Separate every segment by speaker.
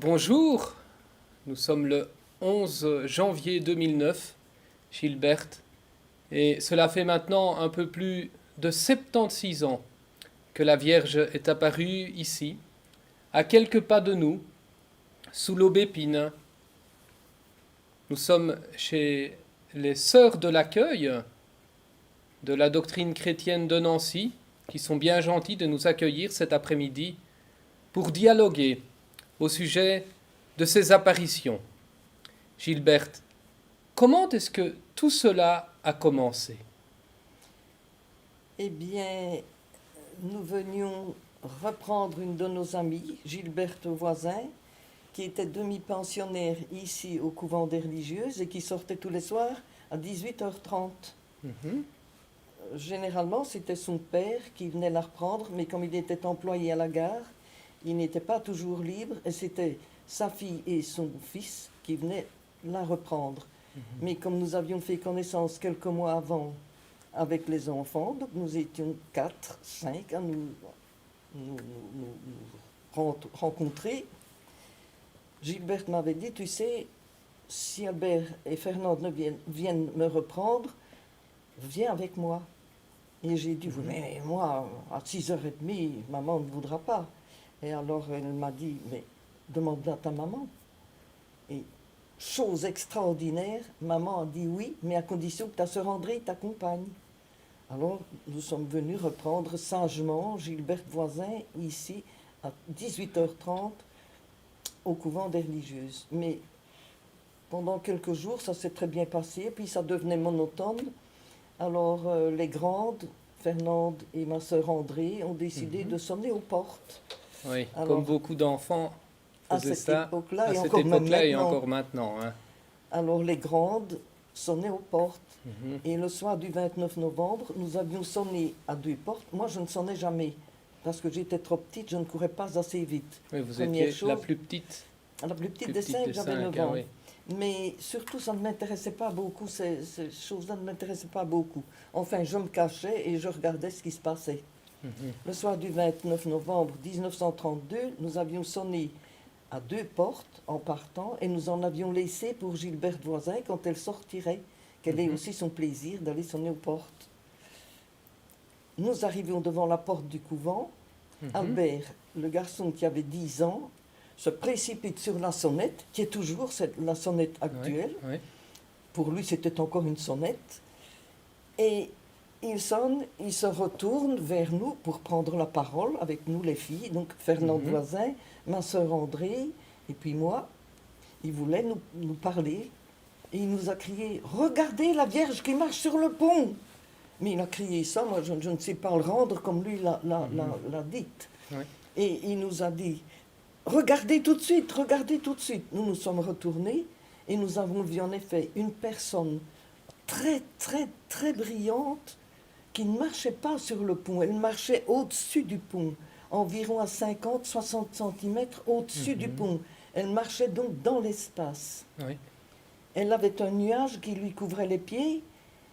Speaker 1: Bonjour, nous sommes le 11 janvier 2009, Gilberte, et cela fait maintenant un peu plus de 76 ans que la Vierge est apparue ici, à quelques pas de nous, sous l'aubépine. Nous sommes chez les Sœurs de l'accueil de la doctrine chrétienne de Nancy, qui sont bien gentilles de nous accueillir cet après-midi pour dialoguer au sujet de ces apparitions. Gilberte, comment est-ce que tout cela a commencé?
Speaker 2: Eh bien, nous venions reprendre une de nos amies, Gilberte Voisin, qui était demi-pensionnaire ici au couvent des religieuses et qui sortait tous les soirs à 18h30.
Speaker 1: Mhm.
Speaker 2: Généralement, c'était son père qui venait la reprendre, mais comme il était employé à la gare, il n'était pas toujours libre et c'était sa fille et son fils qui venaient la reprendre. Mais comme nous avions fait connaissance quelques mois avant avec les enfants, donc nous étions 4, 5 à nous rencontrer. Gilberte m'avait dit, tu sais, si Albert et Fernande viennent me reprendre, viens avec moi. Et j'ai dit, oui, mais moi, à 6h30, maman ne voudra pas. Et alors elle m'a dit, mais demande à ta maman. Et chose extraordinaire, maman a dit oui, mais à condition que ta sœur André t'accompagne. Alors nous sommes venus reprendre sagement Gilberte Voisin ici à 18h30 au couvent des religieuses. Mais pendant quelques jours, ça s'est très bien passé, puis ça devenait monotone. Alors les grandes, Fernande et ma sœur André, ont décidé de sonner aux portes.
Speaker 1: Oui,
Speaker 2: Alors,
Speaker 1: comme beaucoup d'enfants
Speaker 2: à
Speaker 1: faisaient
Speaker 2: cette
Speaker 1: ça
Speaker 2: époque-là,
Speaker 1: à
Speaker 2: et
Speaker 1: cette
Speaker 2: encore même
Speaker 1: époque-là et
Speaker 2: maintenant.
Speaker 1: encore maintenant. Hein.
Speaker 2: Alors les grandes sonnaient aux portes.
Speaker 1: Mhm.
Speaker 2: Et le soir du 29 novembre, nous avions sonné à 2 portes. Moi, je ne sonnais jamais, parce que j'étais trop petite, je ne courais pas assez vite.
Speaker 1: Oui, vous
Speaker 2: Première
Speaker 1: étiez
Speaker 2: chose,
Speaker 1: la plus petite,
Speaker 2: la plus petite
Speaker 1: plus
Speaker 2: des
Speaker 1: petite
Speaker 2: 5,
Speaker 1: des
Speaker 2: j'avais 9
Speaker 1: cinq. Ah
Speaker 2: ans.
Speaker 1: oui.
Speaker 2: Mais surtout, ça ne m'intéressait pas beaucoup, ces choses-là ne m'intéressaient pas beaucoup. Enfin, je me cachais et je regardais ce qui se passait.
Speaker 1: Mhm.
Speaker 2: Le soir du 29 novembre 1932, nous avions sonné à 2 portes en partant et nous en avions laissé pour Gilberte Voisin quand elle sortirait, qu'elle ait aussi son plaisir d'aller sonner aux portes. Nous arrivions devant la porte du couvent.
Speaker 1: Mhm.
Speaker 2: Albert, le garçon qui avait 10 ans, se précipite sur la sonnette, qui est toujours la sonnette actuelle.
Speaker 1: Oui, oui.
Speaker 2: Pour lui, c'était encore une sonnette. Et il sonne, il se retourne vers nous pour prendre la parole avec nous les filles, donc Fernande Voisin, ma sœur André, et puis moi. Il voulait nous parler. Et il nous a crié « Regardez la Vierge qui marche sur le pont !» Mais il a crié ça, moi je ne sais pas le rendre comme lui l'a dite.
Speaker 1: Oui.
Speaker 2: Et il nous a dit « Regardez tout de suite, regardez tout de suite !» Nous nous sommes retournés et nous avons vu en effet une personne très, très, très brillante qui ne marchait pas sur le pont, elle marchait au-dessus du pont, environ à 50-60 cm au-dessus du pont. Elle marchait donc dans l'espace.
Speaker 1: Oui.
Speaker 2: Elle avait un nuage qui lui couvrait les pieds,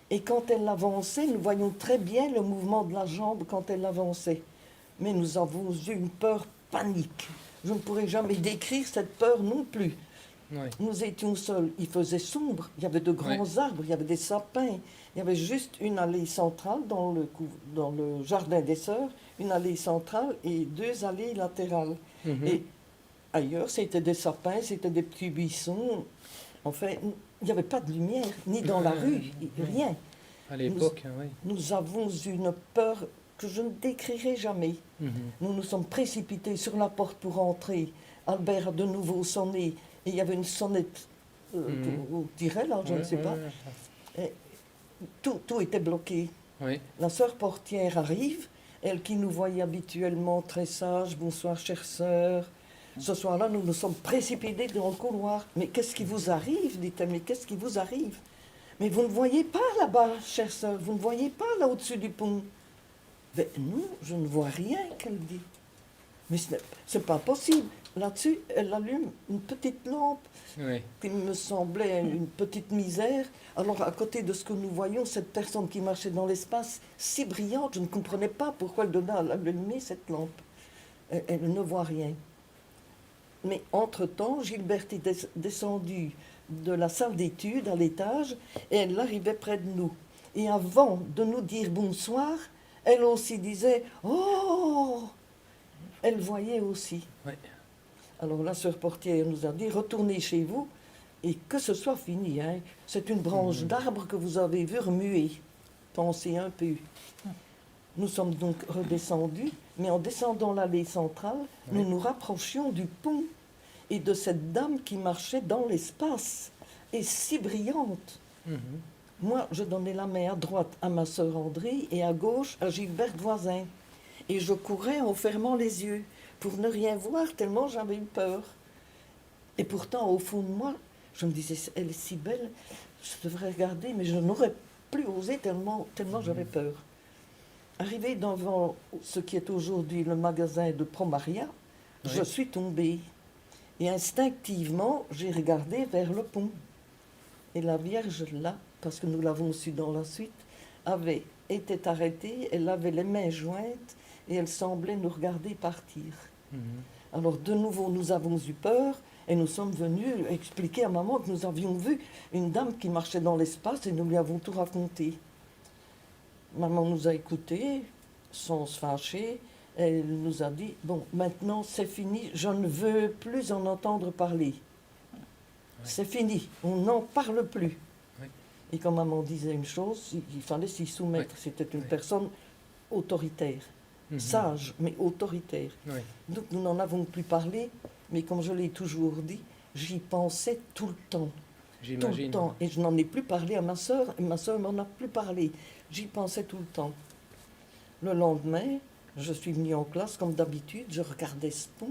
Speaker 2: et quand elle avançait, nous voyions très bien le mouvement de la jambe quand elle avançait. Mais nous avons eu une peur panique. Je ne pourrais jamais décrire cette peur non plus.
Speaker 1: Oui.
Speaker 2: Nous étions seuls, il faisait sombre, il y avait de grands arbres, il y avait des sapins, il y avait juste une allée centrale dans le jardin des sœurs, une allée centrale et 2 allées latérales.
Speaker 1: Mhm.
Speaker 2: Et ailleurs, c'était des sapins, c'était des petits buissons. Enfin, il n'y avait pas de lumière, ni dans la rue, rien.
Speaker 1: À l'époque, oui.
Speaker 2: Nous avons une peur que je ne décrirai jamais.
Speaker 1: Mhm.
Speaker 2: Nous nous sommes précipités sur la porte pour entrer. Albert a de nouveau sonné. Et il y avait une sonnette au tiret, là, je ne sais pas. Et tout était bloqué.
Speaker 1: Oui.
Speaker 2: La sœur portière arrive, elle qui nous voyait habituellement très sage. Bonsoir, chère sœur. Ce soir-là, nous nous sommes précipités dans le couloir. Mais qu'est-ce qui vous arrive, dit-elle, mais qu'est-ce qui vous arrive? Mais vous ne voyez pas là-bas, chère sœur, vous ne voyez pas là au-dessus du pont. Ben non, je ne vois rien, qu'elle dit. Mais ce n'est pas possible. Là-dessus, elle allume une petite lampe
Speaker 1: Oui.
Speaker 2: qui me semblait une petite misère. Alors, à côté de ce que nous voyons, cette personne qui marchait dans l'espace, si brillante, je ne comprenais pas pourquoi elle donnait à allumer cette lampe. Elle ne voit rien. Mais entre-temps, Gilberte est descendue de la salle d'études à l'étage et elle arrivait près de nous. Et avant de nous dire bonsoir, elle aussi disait « Oh !» Elle voyait aussi.
Speaker 1: Oui.
Speaker 2: Alors la sœur portière nous a dit « Retournez chez vous et que ce soit fini. Hein. C'est une branche d'arbre que vous avez vue remuer. Pensez un peu. » Nous sommes donc redescendus, mais en descendant l'allée centrale, nous nous rapprochions du pont et de cette dame qui marchait dans l'espace, et si brillante. Moi, je donnais la main à droite à ma sœur André et à gauche à Gilberte Voisin. Et je courais en fermant les yeux pour ne rien voir tellement j'avais eu peur. Et pourtant, au fond de moi, je me disais, elle est si belle, je devrais regarder, mais je n'aurais plus osé tellement j'avais peur. Arrivé devant ce qui est aujourd'hui le magasin de Promaria, je suis tombée. Et instinctivement, j'ai regardé vers le pont. Et la Vierge, là, parce que nous l'avons su dans la suite, avait été arrêtée, elle avait les mains jointes et elle semblait nous regarder partir. Alors de nouveau, nous avons eu peur et nous sommes venus expliquer à maman que nous avions vu une dame qui marchait dans l'espace et nous lui avons tout raconté. Maman nous a écoutés, sans se fâcher. Elle nous a dit, bon, maintenant c'est fini, je ne veux plus en entendre parler. C'est fini, on n'en parle plus. Et quand maman disait une chose, il fallait s'y soumettre. C'était une personne autoritaire, sage, mais autoritaire. Donc nous n'en avons plus parlé, mais comme je l'ai toujours dit, j'y pensais tout le temps. Tout le temps. Et je n'en ai plus parlé à ma sœur, et ma sœur m'en a plus parlé. J'y pensais tout le temps. Le lendemain, je suis venue en classe comme d'habitude, je regardais ce pont,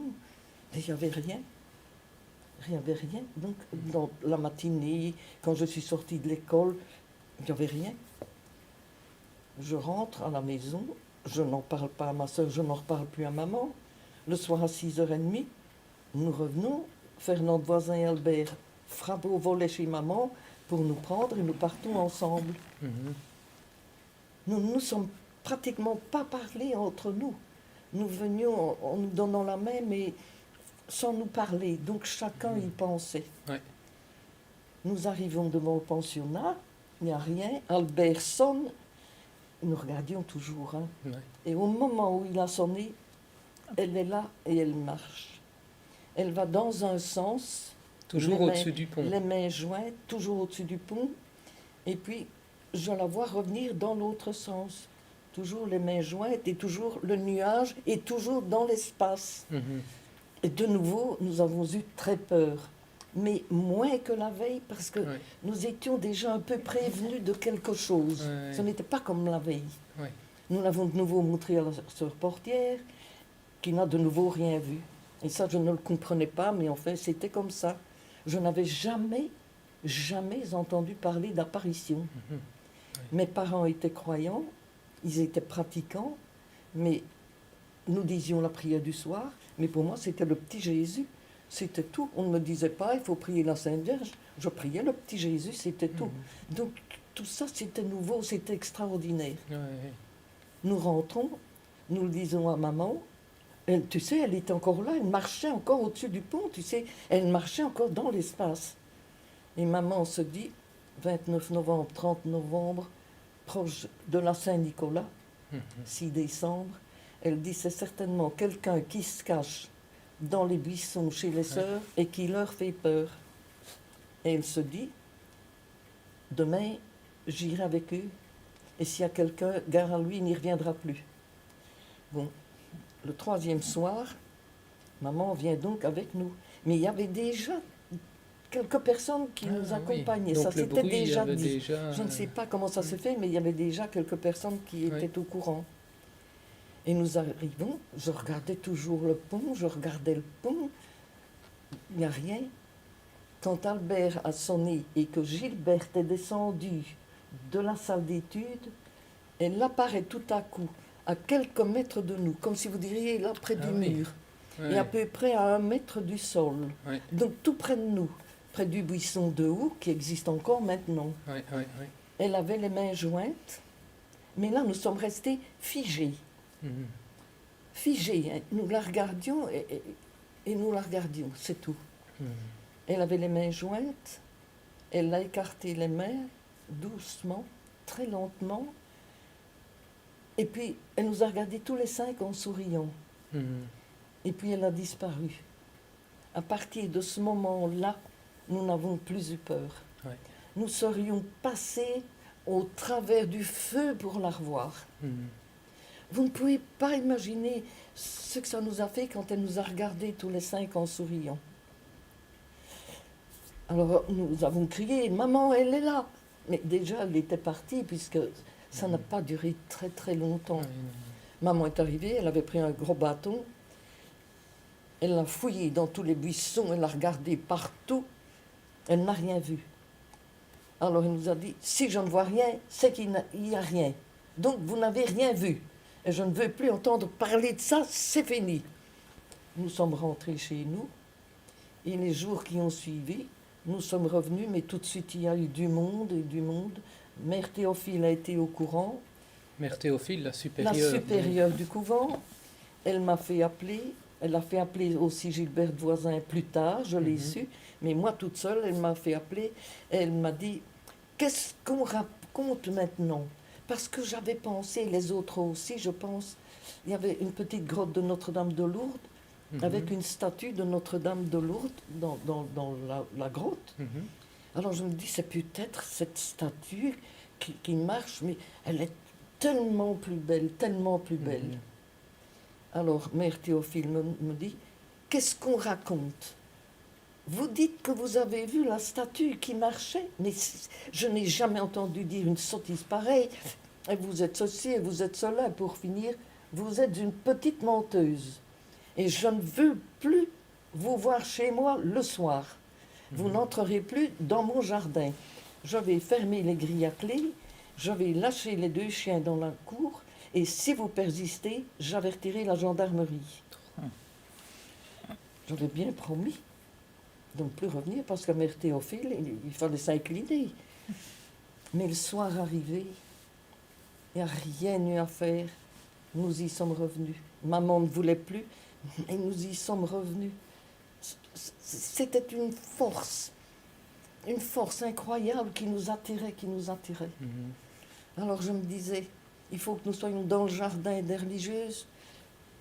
Speaker 2: mais il n'y avait rien. Il n'y avait rien. Donc, dans la matinée, quand je suis sortie de l'école, il n'y avait rien. Je rentre à la maison, je n'en parle pas à ma soeur, je n'en reparle plus à maman. Le soir à 6h30, nous revenons. Fernand Voisin et Albert frappent au volet chez maman pour nous prendre et nous partons ensemble. Nous ne nous sommes pratiquement pas parlé entre nous. Nous venions en nous donnant la main, mais sans nous parler. Donc chacun y pensait. Nous arrivons devant le pensionnat, il n'y a rien. Albert sonne, nous regardions toujours. Hein. Et au moment où il a sonné, elle est là et elle marche. Elle va dans un sens.
Speaker 1: Toujours au-dessus du pont.
Speaker 2: Les mains jointes, toujours au-dessus du pont. Et puis, je la vois revenir dans l'autre sens. Toujours les mains jointes et toujours le nuage et toujours dans l'espace. Et de nouveau, nous avons eu très peur. Mais moins que la veille, parce que nous étions déjà un peu prévenus de quelque chose. Ce n'était pas comme la veille. Nous l'avons de nouveau montré à la sœur portière, qui n'a de nouveau rien vu. Et ça, je ne le comprenais pas, mais enfin, c'était comme ça. Je n'avais jamais entendu parler d'apparition. Mes parents étaient croyants, ils étaient pratiquants, mais nous disions la prière du soir, mais pour moi, c'était le petit Jésus. C'était tout. On ne me disait pas, il faut prier la Sainte Vierge. Je priais le petit Jésus, c'était tout. Donc, tout ça, c'était nouveau, c'était extraordinaire. Nous rentrons, nous le disons à maman. Elle, tu sais, elle était encore là, elle marchait encore au-dessus du pont, tu sais. Elle marchait encore dans l'espace. Et maman se dit, 29 novembre, 30 novembre, proche de la Saint-Nicolas, 6 décembre, elle dit, c'est certainement quelqu'un qui se cache dans les buissons chez les sœurs et qui leur fait peur. Et elle se dit, demain, j'irai avec eux, et s'il y a quelqu'un, gare à lui, il n'y reviendra plus. Bon, le troisième soir, maman vient donc avec nous. Mais il y avait déjà quelques personnes qui nous accompagnaient.
Speaker 1: Donc
Speaker 2: ça s'était déjà dit.
Speaker 1: Déjà...
Speaker 2: Je ne sais pas comment ça s'est fait, mais il y avait déjà quelques personnes qui étaient au courant. Et nous arrivons, je regardais toujours le pont, il n'y a rien. Quand Albert a sonné et que Gilberte est descendue de la salle d'études, elle apparaît tout à coup à quelques mètres de nous, comme si vous diriez là près du mur, et à peu près à 1 mètre du sol. Donc tout près de nous, près du buisson de houx qui existe encore maintenant. Elle avait les mains jointes, mais là nous sommes restés figés. Figés, hein. Nous la regardions et et nous la regardions, c'est tout.
Speaker 1: Mhm.
Speaker 2: Elle avait les mains jointes, elle a écarté les mains, doucement, très lentement, et puis elle nous a regardés tous les 5 en souriant,
Speaker 1: Mhm.
Speaker 2: et puis elle a disparu. À partir de ce moment-là, nous n'avons plus eu peur.
Speaker 1: Ouais.
Speaker 2: Nous serions passés au travers du feu pour la revoir.
Speaker 1: Mhm.
Speaker 2: Vous ne pouvez pas imaginer ce que ça nous a fait quand elle nous a regardés tous les 5 en souriant. Alors nous avons crié, maman, elle est là. Mais déjà, elle était partie puisque ça n'a pas duré très très longtemps.
Speaker 1: Ouais,
Speaker 2: Maman est arrivée, elle avait pris un gros bâton. Elle l'a fouillé dans tous les buissons, elle a regardé partout. Elle n'a rien vu. Alors elle nous a dit, si je ne vois rien, c'est qu'il n'y a rien. Donc vous n'avez rien vu. Et je ne veux plus entendre parler de ça, c'est fini. Nous sommes rentrés chez nous. Et les jours qui ont suivi, nous sommes revenus, mais tout de suite il y a eu du monde et du monde. Mère Théophile a été au courant.
Speaker 1: Mère Théophile, la
Speaker 2: La
Speaker 1: supérieure.
Speaker 2: supérieure du couvent, elle m'a fait appeler. Elle a fait appeler aussi Gilbert Voisin plus tard, je l'ai su. Mais moi toute seule, elle m'a fait appeler. Elle m'a dit, qu'est-ce qu'on raconte maintenant? Parce que j'avais pensé, les autres aussi, je pense, il y avait une petite grotte de Notre-Dame de Lourdes,
Speaker 1: Mhm.
Speaker 2: avec une statue de Notre-Dame de Lourdes dans la grotte.
Speaker 1: Mhm.
Speaker 2: Alors je me dis, c'est peut-être cette statue qui marche, mais elle est tellement plus belle, tellement plus belle.
Speaker 1: Mhm.
Speaker 2: Alors Mère Théophile me dit, qu'est-ce qu'on raconte? Vous dites que vous avez vu la statue qui marchait, mais je n'ai jamais entendu dire une sottise pareille. Et vous êtes ceci et vous êtes cela, et pour finir, vous êtes une petite menteuse. Et je ne veux plus vous voir chez moi le soir. Vous n'entrerez plus dans mon jardin. Je vais fermer les grilles à clé, je vais lâcher les 2 chiens dans la cour, et si vous persistez, j'avertirai la gendarmerie. J'avais bien promis de ne plus revenir parce que Mère Théophile, il fallait s'incliner. Mais le soir arrivé, il n'y a rien eu à faire. Nous y sommes revenus. Maman ne voulait plus, et nous y sommes revenus. C'était une force incroyable qui nous attirait,
Speaker 1: Mhm.
Speaker 2: Alors je me disais, il faut que nous soyons dans le jardin des religieuses,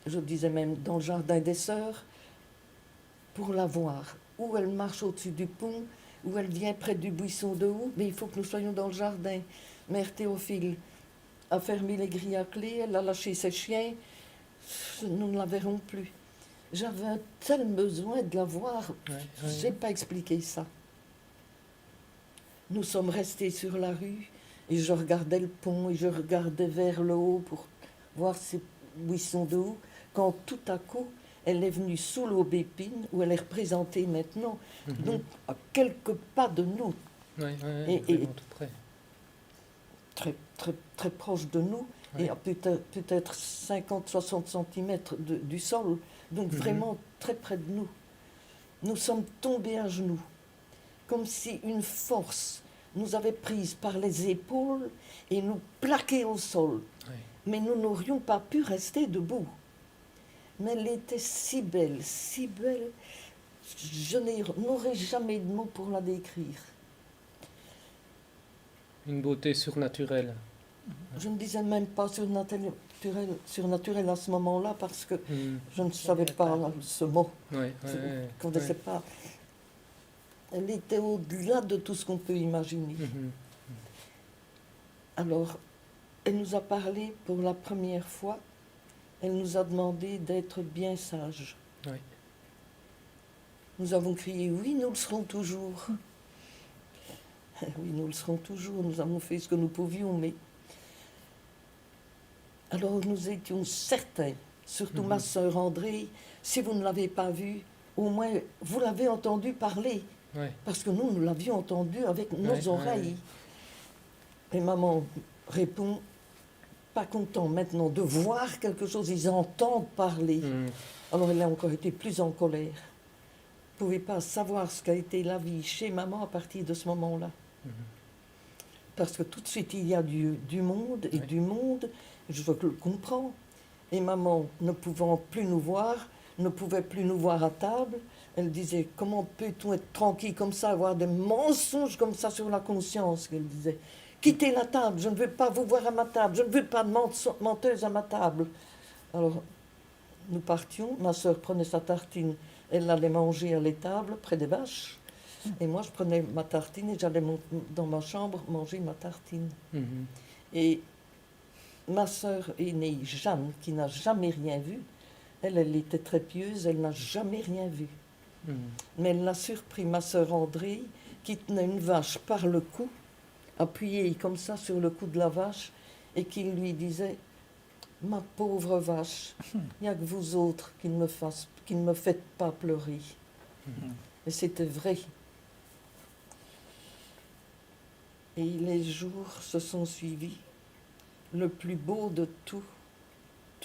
Speaker 2: je disais même dans le jardin des sœurs, pour la voir. Où elle marche au-dessus du pont, où elle vient près du buisson de houx, mais il faut que nous soyons dans le jardin. Mère Théophile a fermé les grilles à clé, elle a lâché ses chiens, nous ne la verrons plus. J'avais un tel besoin de la voir, je n'ai pas expliqué ça. Nous sommes restés sur la rue, et je regardais le pont, et je regardais vers le haut pour voir ces buissons de houx, quand tout à coup, elle est venue sous l'aubépine, où elle est représentée maintenant, donc à quelques pas de nous,
Speaker 1: Ouais,
Speaker 2: Et-
Speaker 1: vraiment tout près.
Speaker 2: très, très, très proche de nous,
Speaker 1: Ouais.
Speaker 2: et à peut-être 50-60 cm du sol, donc vraiment très près de nous. Nous sommes tombés à genoux, comme si une force nous avait prises par les épaules et nous plaquait au sol.
Speaker 1: Ouais.
Speaker 2: Mais nous n'aurions pas pu rester debout. Mais elle était si belle, je n'aurai jamais de mots pour la décrire.
Speaker 1: Une beauté surnaturelle.
Speaker 2: Je ne disais même pas surnaturel à ce moment-là parce que
Speaker 1: Mhm.
Speaker 2: je ne savais pas ce mot.
Speaker 1: Ouais,
Speaker 2: Je
Speaker 1: ouais,
Speaker 2: ne connaissais pas. Elle était au-delà de tout ce qu'on peut imaginer.
Speaker 1: Mhm.
Speaker 2: Alors, elle nous a parlé pour la première fois. Elle nous a demandé d'être bien sages.
Speaker 1: Ouais.
Speaker 2: Nous avons crié, oui, nous le serons toujours. Oui, nous le serons toujours. Nous avons fait ce que nous pouvions, mais... Alors, nous étions certains, surtout ma sœur André, si vous ne l'avez pas vu, au moins, vous l'avez entendu parler.
Speaker 1: Ouais.
Speaker 2: Parce que nous l'avions entendu avec nos
Speaker 1: Ouais,
Speaker 2: oreilles. Et maman répond, pas content maintenant de voir quelque chose, ils entendent parler.
Speaker 1: Mhm.
Speaker 2: Alors elle a encore été plus en colère. Vous ne pouvez pas savoir ce qu'a été la vie chez maman à partir de ce moment-là. Parce que tout de suite, il y a du monde, et
Speaker 1: Ouais.
Speaker 2: du monde, je le comprends. Et maman, ne pouvant plus nous voir, ne pouvait plus nous voir à table. Elle disait, comment peut-on être tranquille comme ça, avoir des mensonges comme ça sur la conscience, qu'elle disait. Quittez la table, je ne veux pas vous voir à ma table, je ne veux pas de menteuse à ma table. Alors, nous partions, ma sœur prenait sa tartine, elle allait manger à l'étable, près des vaches. Et moi, je prenais ma tartine et j'allais dans ma chambre manger ma tartine.
Speaker 1: Mhm.
Speaker 2: Et ma sœur aînée, Jeanne, qui n'a jamais rien vu, elle était très pieuse, elle n'a jamais rien vu.
Speaker 1: Mhm.
Speaker 2: Mais elle l'a surpris, ma sœur André, qui tenait une vache par le cou, appuyée comme ça sur le cou de la vache, et qui lui disait, ma pauvre vache, il n'y a que vous autres qui ne me faites pas pleurer. Et c'était vrai. Et les jours se sont suivis. Le plus beau de tous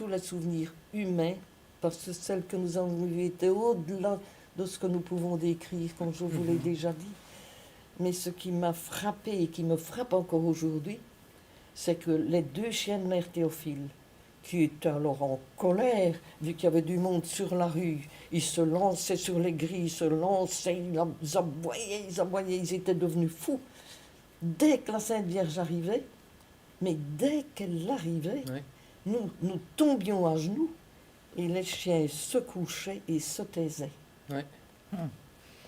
Speaker 2: les souvenirs humains, parce que celles que nous avons vues étaient au-delà de ce que nous pouvons décrire, comme je vous l'ai déjà dit. Mais ce qui m'a frappé et qui me frappe encore aujourd'hui, c'est que les deux chiens de mère Théophile, qui étaient alors en colère, vu qu'il y avait du monde sur la rue, ils se lançaient sur les grilles, ils se lançaient, ils aboyaient, ils étaient devenus fous. Dès que la Sainte Vierge arrivait, mais dès qu'elle arrivait,
Speaker 1: Ouais.
Speaker 2: nous tombions à genoux et les chiens se couchaient et se taisaient.
Speaker 1: Ouais.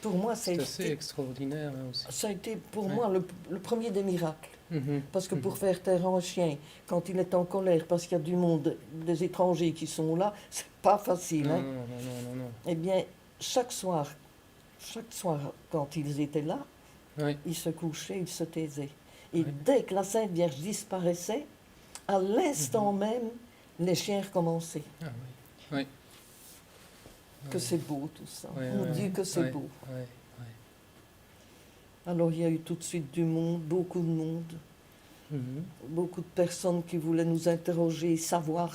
Speaker 2: Pour moi,
Speaker 1: C'est assez extraordinaire hein, aussi.
Speaker 2: ça a été pour
Speaker 1: Ouais.
Speaker 2: moi le premier des miracles.
Speaker 1: Mhm.
Speaker 2: Parce que pour
Speaker 1: Mhm.
Speaker 2: faire taire un chien, quand il est en colère, parce qu'il y a du monde, des étrangers qui sont là, c'est pas facile.
Speaker 1: Non,
Speaker 2: Hein?
Speaker 1: non, non, non, non, non.
Speaker 2: Eh bien, chaque soir, quand ils étaient là,
Speaker 1: Ouais.
Speaker 2: ils se couchaient, ils se taisaient. Et
Speaker 1: Ouais.
Speaker 2: dès que la Sainte Vierge disparaissait, à l'instant même, les chiens recommençaient.
Speaker 1: Ah oui. Ouais.
Speaker 2: Que c'est beau tout ça.
Speaker 1: Ouais,
Speaker 2: Mon
Speaker 1: ouais,
Speaker 2: Dieu, que c'est
Speaker 1: ouais,
Speaker 2: beau.
Speaker 1: ouais, ouais.
Speaker 2: Alors il y a eu tout de suite du monde, beaucoup de monde,
Speaker 1: Mhm.
Speaker 2: beaucoup de personnes qui voulaient nous interroger, savoir.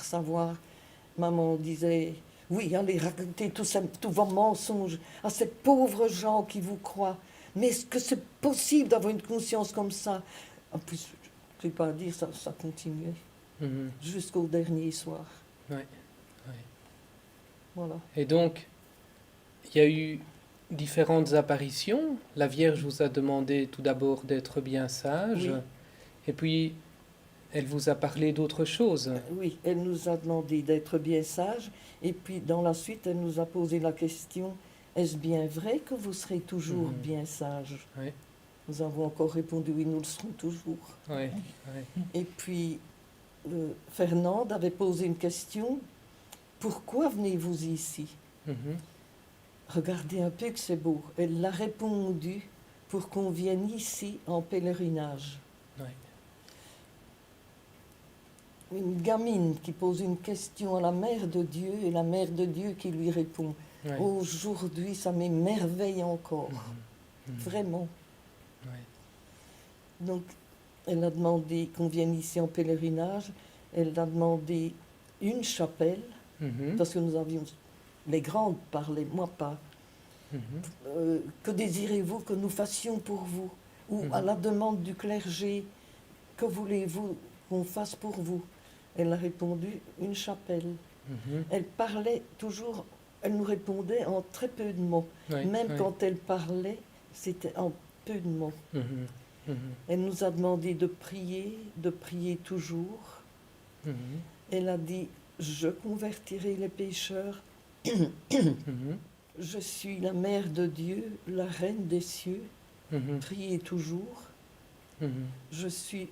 Speaker 2: Maman disait, oui, allez, racontez tous vos mensonges à ces pauvres gens qui vous croient. Mais est-ce que c'est possible d'avoir une conscience comme ça? En plus, je ne vais pas dire, ça continuait
Speaker 1: Mhm.
Speaker 2: jusqu'au dernier soir.
Speaker 1: Ouais, ouais.
Speaker 2: Voilà.
Speaker 1: Et donc, il y a eu différentes apparitions. La Vierge vous a demandé tout d'abord d'être bien sage,
Speaker 2: Oui.
Speaker 1: et puis elle vous a parlé d'autre chose.
Speaker 2: Oui, elle nous a demandé d'être bien sages, et puis dans la suite, elle nous a posé la question, est-ce bien vrai que vous serez toujours
Speaker 1: Mhm.
Speaker 2: bien sages?
Speaker 1: Oui,
Speaker 2: Nous avons encore répondu, oui, nous le serons toujours.
Speaker 1: oui, oui.
Speaker 2: Et puis, Fernande avait posé une question, pourquoi venez-vous ici?
Speaker 1: Mhm.
Speaker 2: Regardez un peu que c'est beau. Elle l'a répondu, pour qu'on vienne ici en pèlerinage.
Speaker 1: Ouais.
Speaker 2: Une gamine qui pose une question à la Mère de Dieu et la Mère de Dieu qui lui répond.
Speaker 1: Ouais.
Speaker 2: Aujourd'hui, ça m'émerveille encore,
Speaker 1: Mhm. Mhm.
Speaker 2: vraiment.
Speaker 1: Ouais.
Speaker 2: Donc, elle a demandé qu'on vienne ici en pèlerinage. Elle a demandé une chapelle,
Speaker 1: Mhm.
Speaker 2: parce que nous avions les grandes parlé, moi pas.
Speaker 1: Mhm.
Speaker 2: Que désirez-vous que nous fassions pour vous? Ou
Speaker 1: Mhm.
Speaker 2: à la demande du clergé, que voulez-vous qu'on fasse pour vous? Elle a répondu une chapelle.
Speaker 1: Mhm.
Speaker 2: Elle parlait toujours, elle nous répondait en très peu de mots.
Speaker 1: Ouais,
Speaker 2: Même
Speaker 1: ouais.
Speaker 2: quand elle parlait, c'était en peu de mots.
Speaker 1: Mhm. Mhm.
Speaker 2: Elle nous a demandé de prier toujours.
Speaker 1: Mhm.
Speaker 2: Elle a dit, je convertirai les pécheurs.
Speaker 1: Mhm.
Speaker 2: Je suis la mère de Dieu, la reine des cieux.
Speaker 1: Mhm.
Speaker 2: Priez toujours.
Speaker 1: Mhm.
Speaker 2: Je suis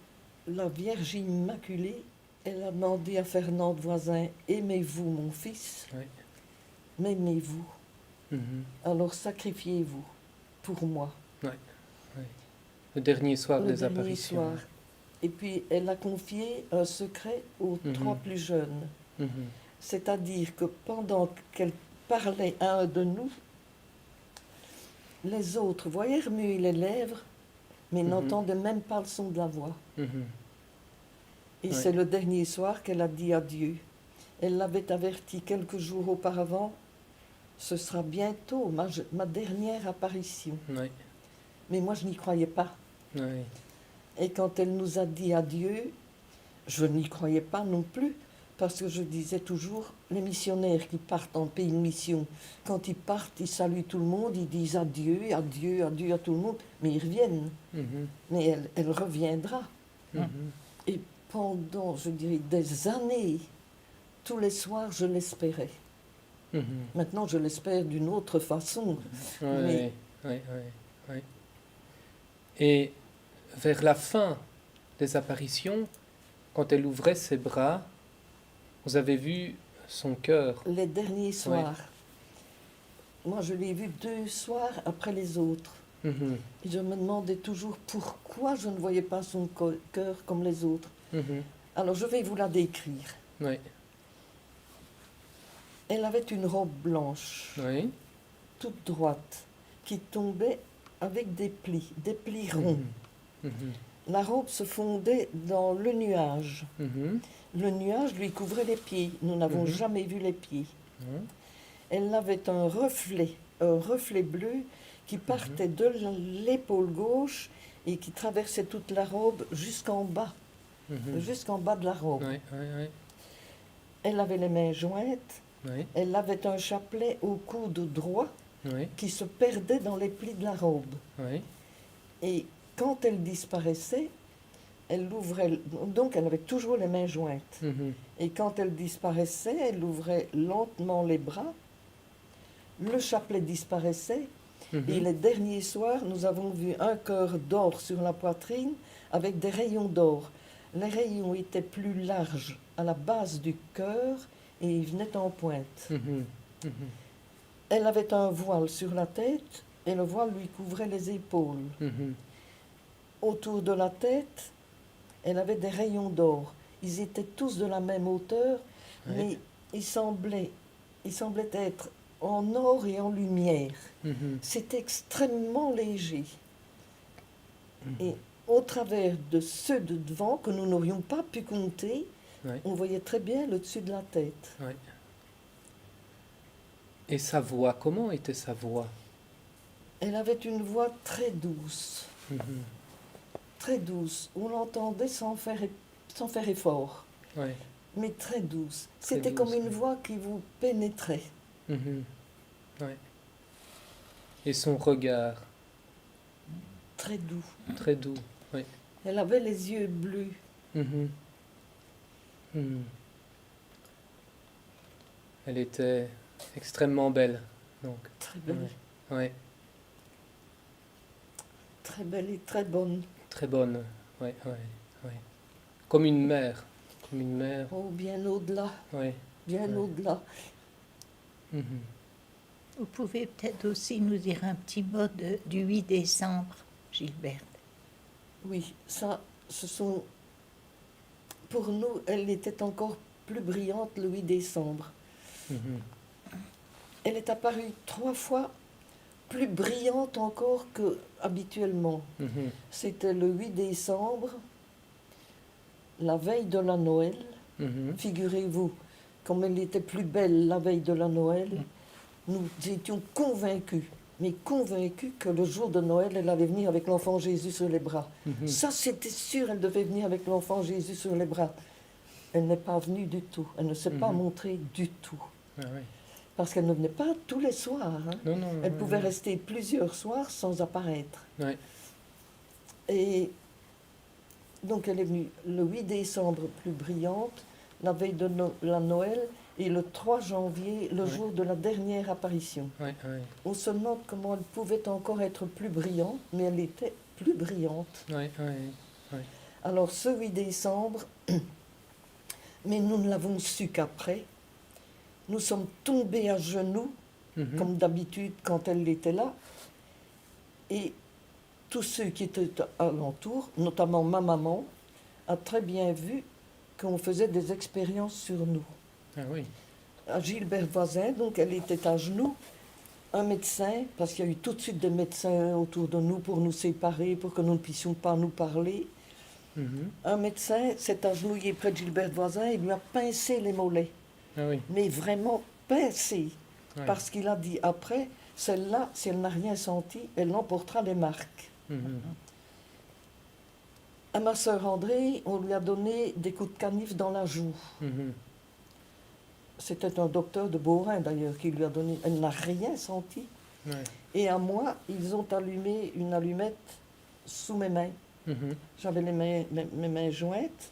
Speaker 2: la Vierge Immaculée. Elle a demandé à Fernand Voisin, aimez-vous mon fils?
Speaker 1: Ouais.
Speaker 2: M'aimez-vous?
Speaker 1: Mhm.
Speaker 2: Alors sacrifiez-vous pour moi.
Speaker 1: Le dernier soir
Speaker 2: Le
Speaker 1: des
Speaker 2: dernier
Speaker 1: apparitions.
Speaker 2: soir. Et puis elle a confié un secret aux
Speaker 1: Mhm.
Speaker 2: trois plus jeunes.
Speaker 1: Mhm.
Speaker 2: C'est-à-dire que pendant qu'elle parlait à un de nous, les autres voyaient remuer les lèvres, mais
Speaker 1: Mhm.
Speaker 2: n'entendaient même pas le son de la voix.
Speaker 1: Mhm.
Speaker 2: Et
Speaker 1: Ouais.
Speaker 2: c'est le dernier soir qu'elle a dit adieu. Elle l'avait averti quelques jours auparavant, ce sera bientôt ma dernière apparition.
Speaker 1: Ouais.
Speaker 2: Mais moi, je n'y croyais pas.
Speaker 1: Ouais.
Speaker 2: Et quand elle nous a dit adieu, je n'y croyais pas non plus, Parce que je disais toujours, les missionnaires qui partent en pays de mission, quand ils partent, ils saluent tout le monde, ils disent adieu, adieu, adieu à tout le monde, mais ils reviennent.
Speaker 1: Mhm.
Speaker 2: Mais elle reviendra.
Speaker 1: Mhm.
Speaker 2: Et pendant, je dirais, des années, tous les soirs, je l'espérais.
Speaker 1: Mhm.
Speaker 2: Maintenant, je l'espère d'une autre façon.
Speaker 1: Ouais,
Speaker 2: Mais-
Speaker 1: ouais, ouais, ouais. Et vers la fin des apparitions, quand elle ouvrait ses bras, vous avez vu son cœur.
Speaker 2: Les derniers soirs, moi, je l'ai vu 2 soirs après les autres.
Speaker 1: Mhm.
Speaker 2: Et je me demandais toujours pourquoi je ne voyais pas son cœur comme les autres.
Speaker 1: Mhm.
Speaker 2: Alors, je vais vous la décrire.
Speaker 1: Ouais,
Speaker 2: Elle avait une robe blanche,
Speaker 1: ouais.
Speaker 2: toute droite, qui tombait avec des plis ronds.
Speaker 1: Mhm. Mhm.
Speaker 2: La robe se fondait dans le nuage.
Speaker 1: Mhm.
Speaker 2: Le nuage lui couvrait les pieds. Nous n'avons
Speaker 1: Mhm.
Speaker 2: jamais vu les pieds.
Speaker 1: Mhm.
Speaker 2: Elle avait un reflet bleu qui partait de l'épaule gauche et qui traversait toute la robe jusqu'en bas de la robe.
Speaker 1: Ouais, ouais,
Speaker 2: Elle avait les mains jointes,
Speaker 1: ouais,
Speaker 2: elle avait un chapelet au coude droit
Speaker 1: ouais,
Speaker 2: qui se perdait dans les plis de la robe.
Speaker 1: ouais.
Speaker 2: Et quand elle disparaissait, elle ouvrait, donc elle avait toujours les mains jointes.
Speaker 1: Mhm.
Speaker 2: Et quand elle disparaissait, elle ouvrait lentement les bras, le chapelet disparaissait,
Speaker 1: Mhm.
Speaker 2: et les derniers soirs, nous avons vu un cœur d'or sur la poitrine avec des rayons d'or. Les rayons étaient plus larges à la base du cœur et ils venaient en pointe.
Speaker 1: Mhm. Mhm.
Speaker 2: Elle avait un voile sur la tête et le voile lui couvrait les épaules.
Speaker 1: Mhm.
Speaker 2: Autour de la tête, elle avait des rayons d'or. Ils étaient tous de la même hauteur,
Speaker 1: Ouais.
Speaker 2: mais ils semblaient être en or et en lumière.
Speaker 1: Mhm.
Speaker 2: C'était extrêmement léger.
Speaker 1: Mhm.
Speaker 2: Et au travers de ceux de devant, que nous n'aurions pas pu compter,
Speaker 1: Ouais.
Speaker 2: on voyait très bien le dessus de la tête.
Speaker 1: Ouais. Et sa voix, comment était sa voix?
Speaker 2: Elle avait une voix très douce,
Speaker 1: Mhm.
Speaker 2: très douce. On l'entendait sans faire effort,
Speaker 1: Ouais.
Speaker 2: mais très douce.
Speaker 1: Très
Speaker 2: C'était
Speaker 1: douce,
Speaker 2: comme une
Speaker 1: ouais.
Speaker 2: voix qui vous pénétrait.
Speaker 1: Mhm. Ouais. Et son regard,
Speaker 2: Très doux.
Speaker 1: très doux. Ouais.
Speaker 2: Elle avait les yeux bleus.
Speaker 1: Mhm. Mhm. Elle était extrêmement belle. Donc,
Speaker 2: Très belle.
Speaker 1: ouais.
Speaker 2: Très belle et très bonne.
Speaker 1: Très bonne. Ouais, ouais, ouais. Comme une mère. Comme une mère.
Speaker 2: Oh, bien au-delà.
Speaker 1: Ouais.
Speaker 2: Bien
Speaker 1: Ouais.
Speaker 2: au-delà.
Speaker 1: Mhm.
Speaker 3: Vous pouvez peut-être aussi nous dire un petit mot du 8 décembre, Gilberte.
Speaker 2: Oui, ça, ce sont... Pour nous, elle était encore plus brillante le 8 décembre.
Speaker 1: Mhm.
Speaker 2: Elle est apparue 3 fois plus brillante encore que habituellement.
Speaker 1: Mhm.
Speaker 2: C'était le 8 décembre, la veille de la Noël.
Speaker 1: Mhm.
Speaker 2: Figurez-vous, comme elle était plus belle la veille de la Noël, nous étions convaincus, mais convaincus que le jour de Noël, elle allait venir avec l'enfant Jésus sur les bras.
Speaker 1: Mhm.
Speaker 2: Ça, c'était sûr, elle devait venir avec l'enfant Jésus sur les bras. Elle n'est pas venue du tout. Elle ne s'est pas
Speaker 1: Mhm.
Speaker 2: montrée du tout.
Speaker 1: Ah ouais.
Speaker 2: Parce qu'elle ne venait pas tous les soirs. Hein.
Speaker 1: Non, non.
Speaker 2: Elle
Speaker 1: ouais,
Speaker 2: pouvait
Speaker 1: ouais.
Speaker 2: rester plusieurs soirs sans apparaître.
Speaker 1: Ouais.
Speaker 2: Et donc elle est venue le 8 décembre plus brillante, la veille de la Noël, et le 3 janvier, le
Speaker 1: Ouais.
Speaker 2: jour de la dernière apparition.
Speaker 1: Ouais, ouais.
Speaker 2: On se demande comment elle pouvait encore être plus brillante, mais elle était plus brillante.
Speaker 1: Ouais, ouais.
Speaker 2: Alors ce 8 décembre, mais nous ne l'avons su qu'après, nous sommes tombés à genoux,
Speaker 1: Mhm.
Speaker 2: comme d'habitude quand elle était là, et tous ceux qui étaient alentour, notamment ma maman, a très bien vu qu'on faisait des expériences sur nous.
Speaker 1: Ah oui.
Speaker 2: À Gilbert Voisin, donc elle était à genoux, un médecin, parce qu'il y a eu tout de suite des médecins autour de nous pour nous séparer, pour que nous ne puissions pas nous parler.
Speaker 1: Mhm.
Speaker 2: Un médecin s'est agenouillé près de Gilbert Voisin et lui a pincé les mollets,
Speaker 1: Ah oui.
Speaker 2: mais vraiment pincé,
Speaker 1: Ouais.
Speaker 2: parce qu'il a dit après, celle-là, si elle n'a rien senti, elle emportera les marques.
Speaker 1: Mhm.
Speaker 2: À ma sœur André, on lui a donné des coups de canif dans la joue.
Speaker 1: Mhm.
Speaker 2: C'était un docteur de Beaurain d'ailleurs qui lui a donné. Elle n'a rien senti.
Speaker 1: Ouais.
Speaker 2: Et à moi, ils ont allumé une allumette sous mes mains.
Speaker 1: Mhm.
Speaker 2: J'avais mes mains jointes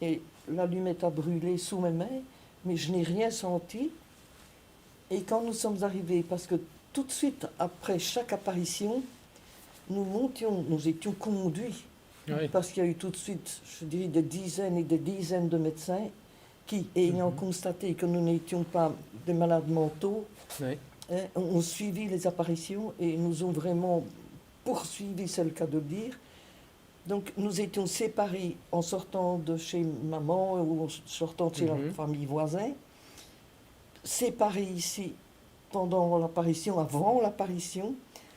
Speaker 2: et l'allumette a brûlé sous mes mains, mais je n'ai rien senti. Et quand nous sommes arrivés, parce que tout de suite après chaque apparition, nous étions conduits,
Speaker 1: Oui.
Speaker 2: parce qu'il y a eu tout de suite, je dirais, des dizaines et des dizaines de médecins qui, ayant constaté que nous n'étions pas des malades mentaux,
Speaker 1: Oui.
Speaker 2: ont suivi les apparitions et nous ont vraiment poursuivi, c'est le cas de le dire. Donc nous étions séparés en sortant de chez maman ou en sortant de chez la famille voisine, séparés ici pendant l'apparition, avant l'apparition,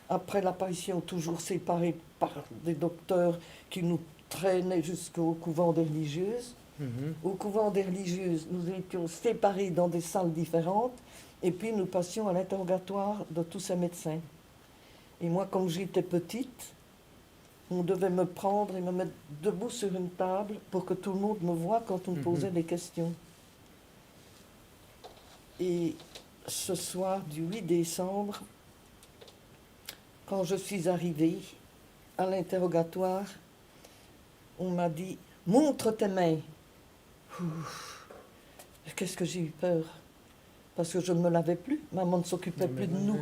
Speaker 2: après l'apparition toujours séparés par des docteurs qui nous traînaient jusqu'au couvent des religieuses.
Speaker 1: Mhm.
Speaker 2: Au couvent des religieuses, nous étions séparés dans des salles différentes et puis nous passions à l'interrogatoire de tous ces médecins. Et moi, comme j'étais petite, on devait me prendre et me mettre debout sur une table pour que tout le monde me voie quand on me posait des questions. Et ce soir du 8 décembre, quand je suis arrivée à l'interrogatoire, on m'a dit « Montre tes mains ». Qu'est-ce que j'ai eu peur, parce que je ne me lavais plus. Maman ne s'occupait plus de nous.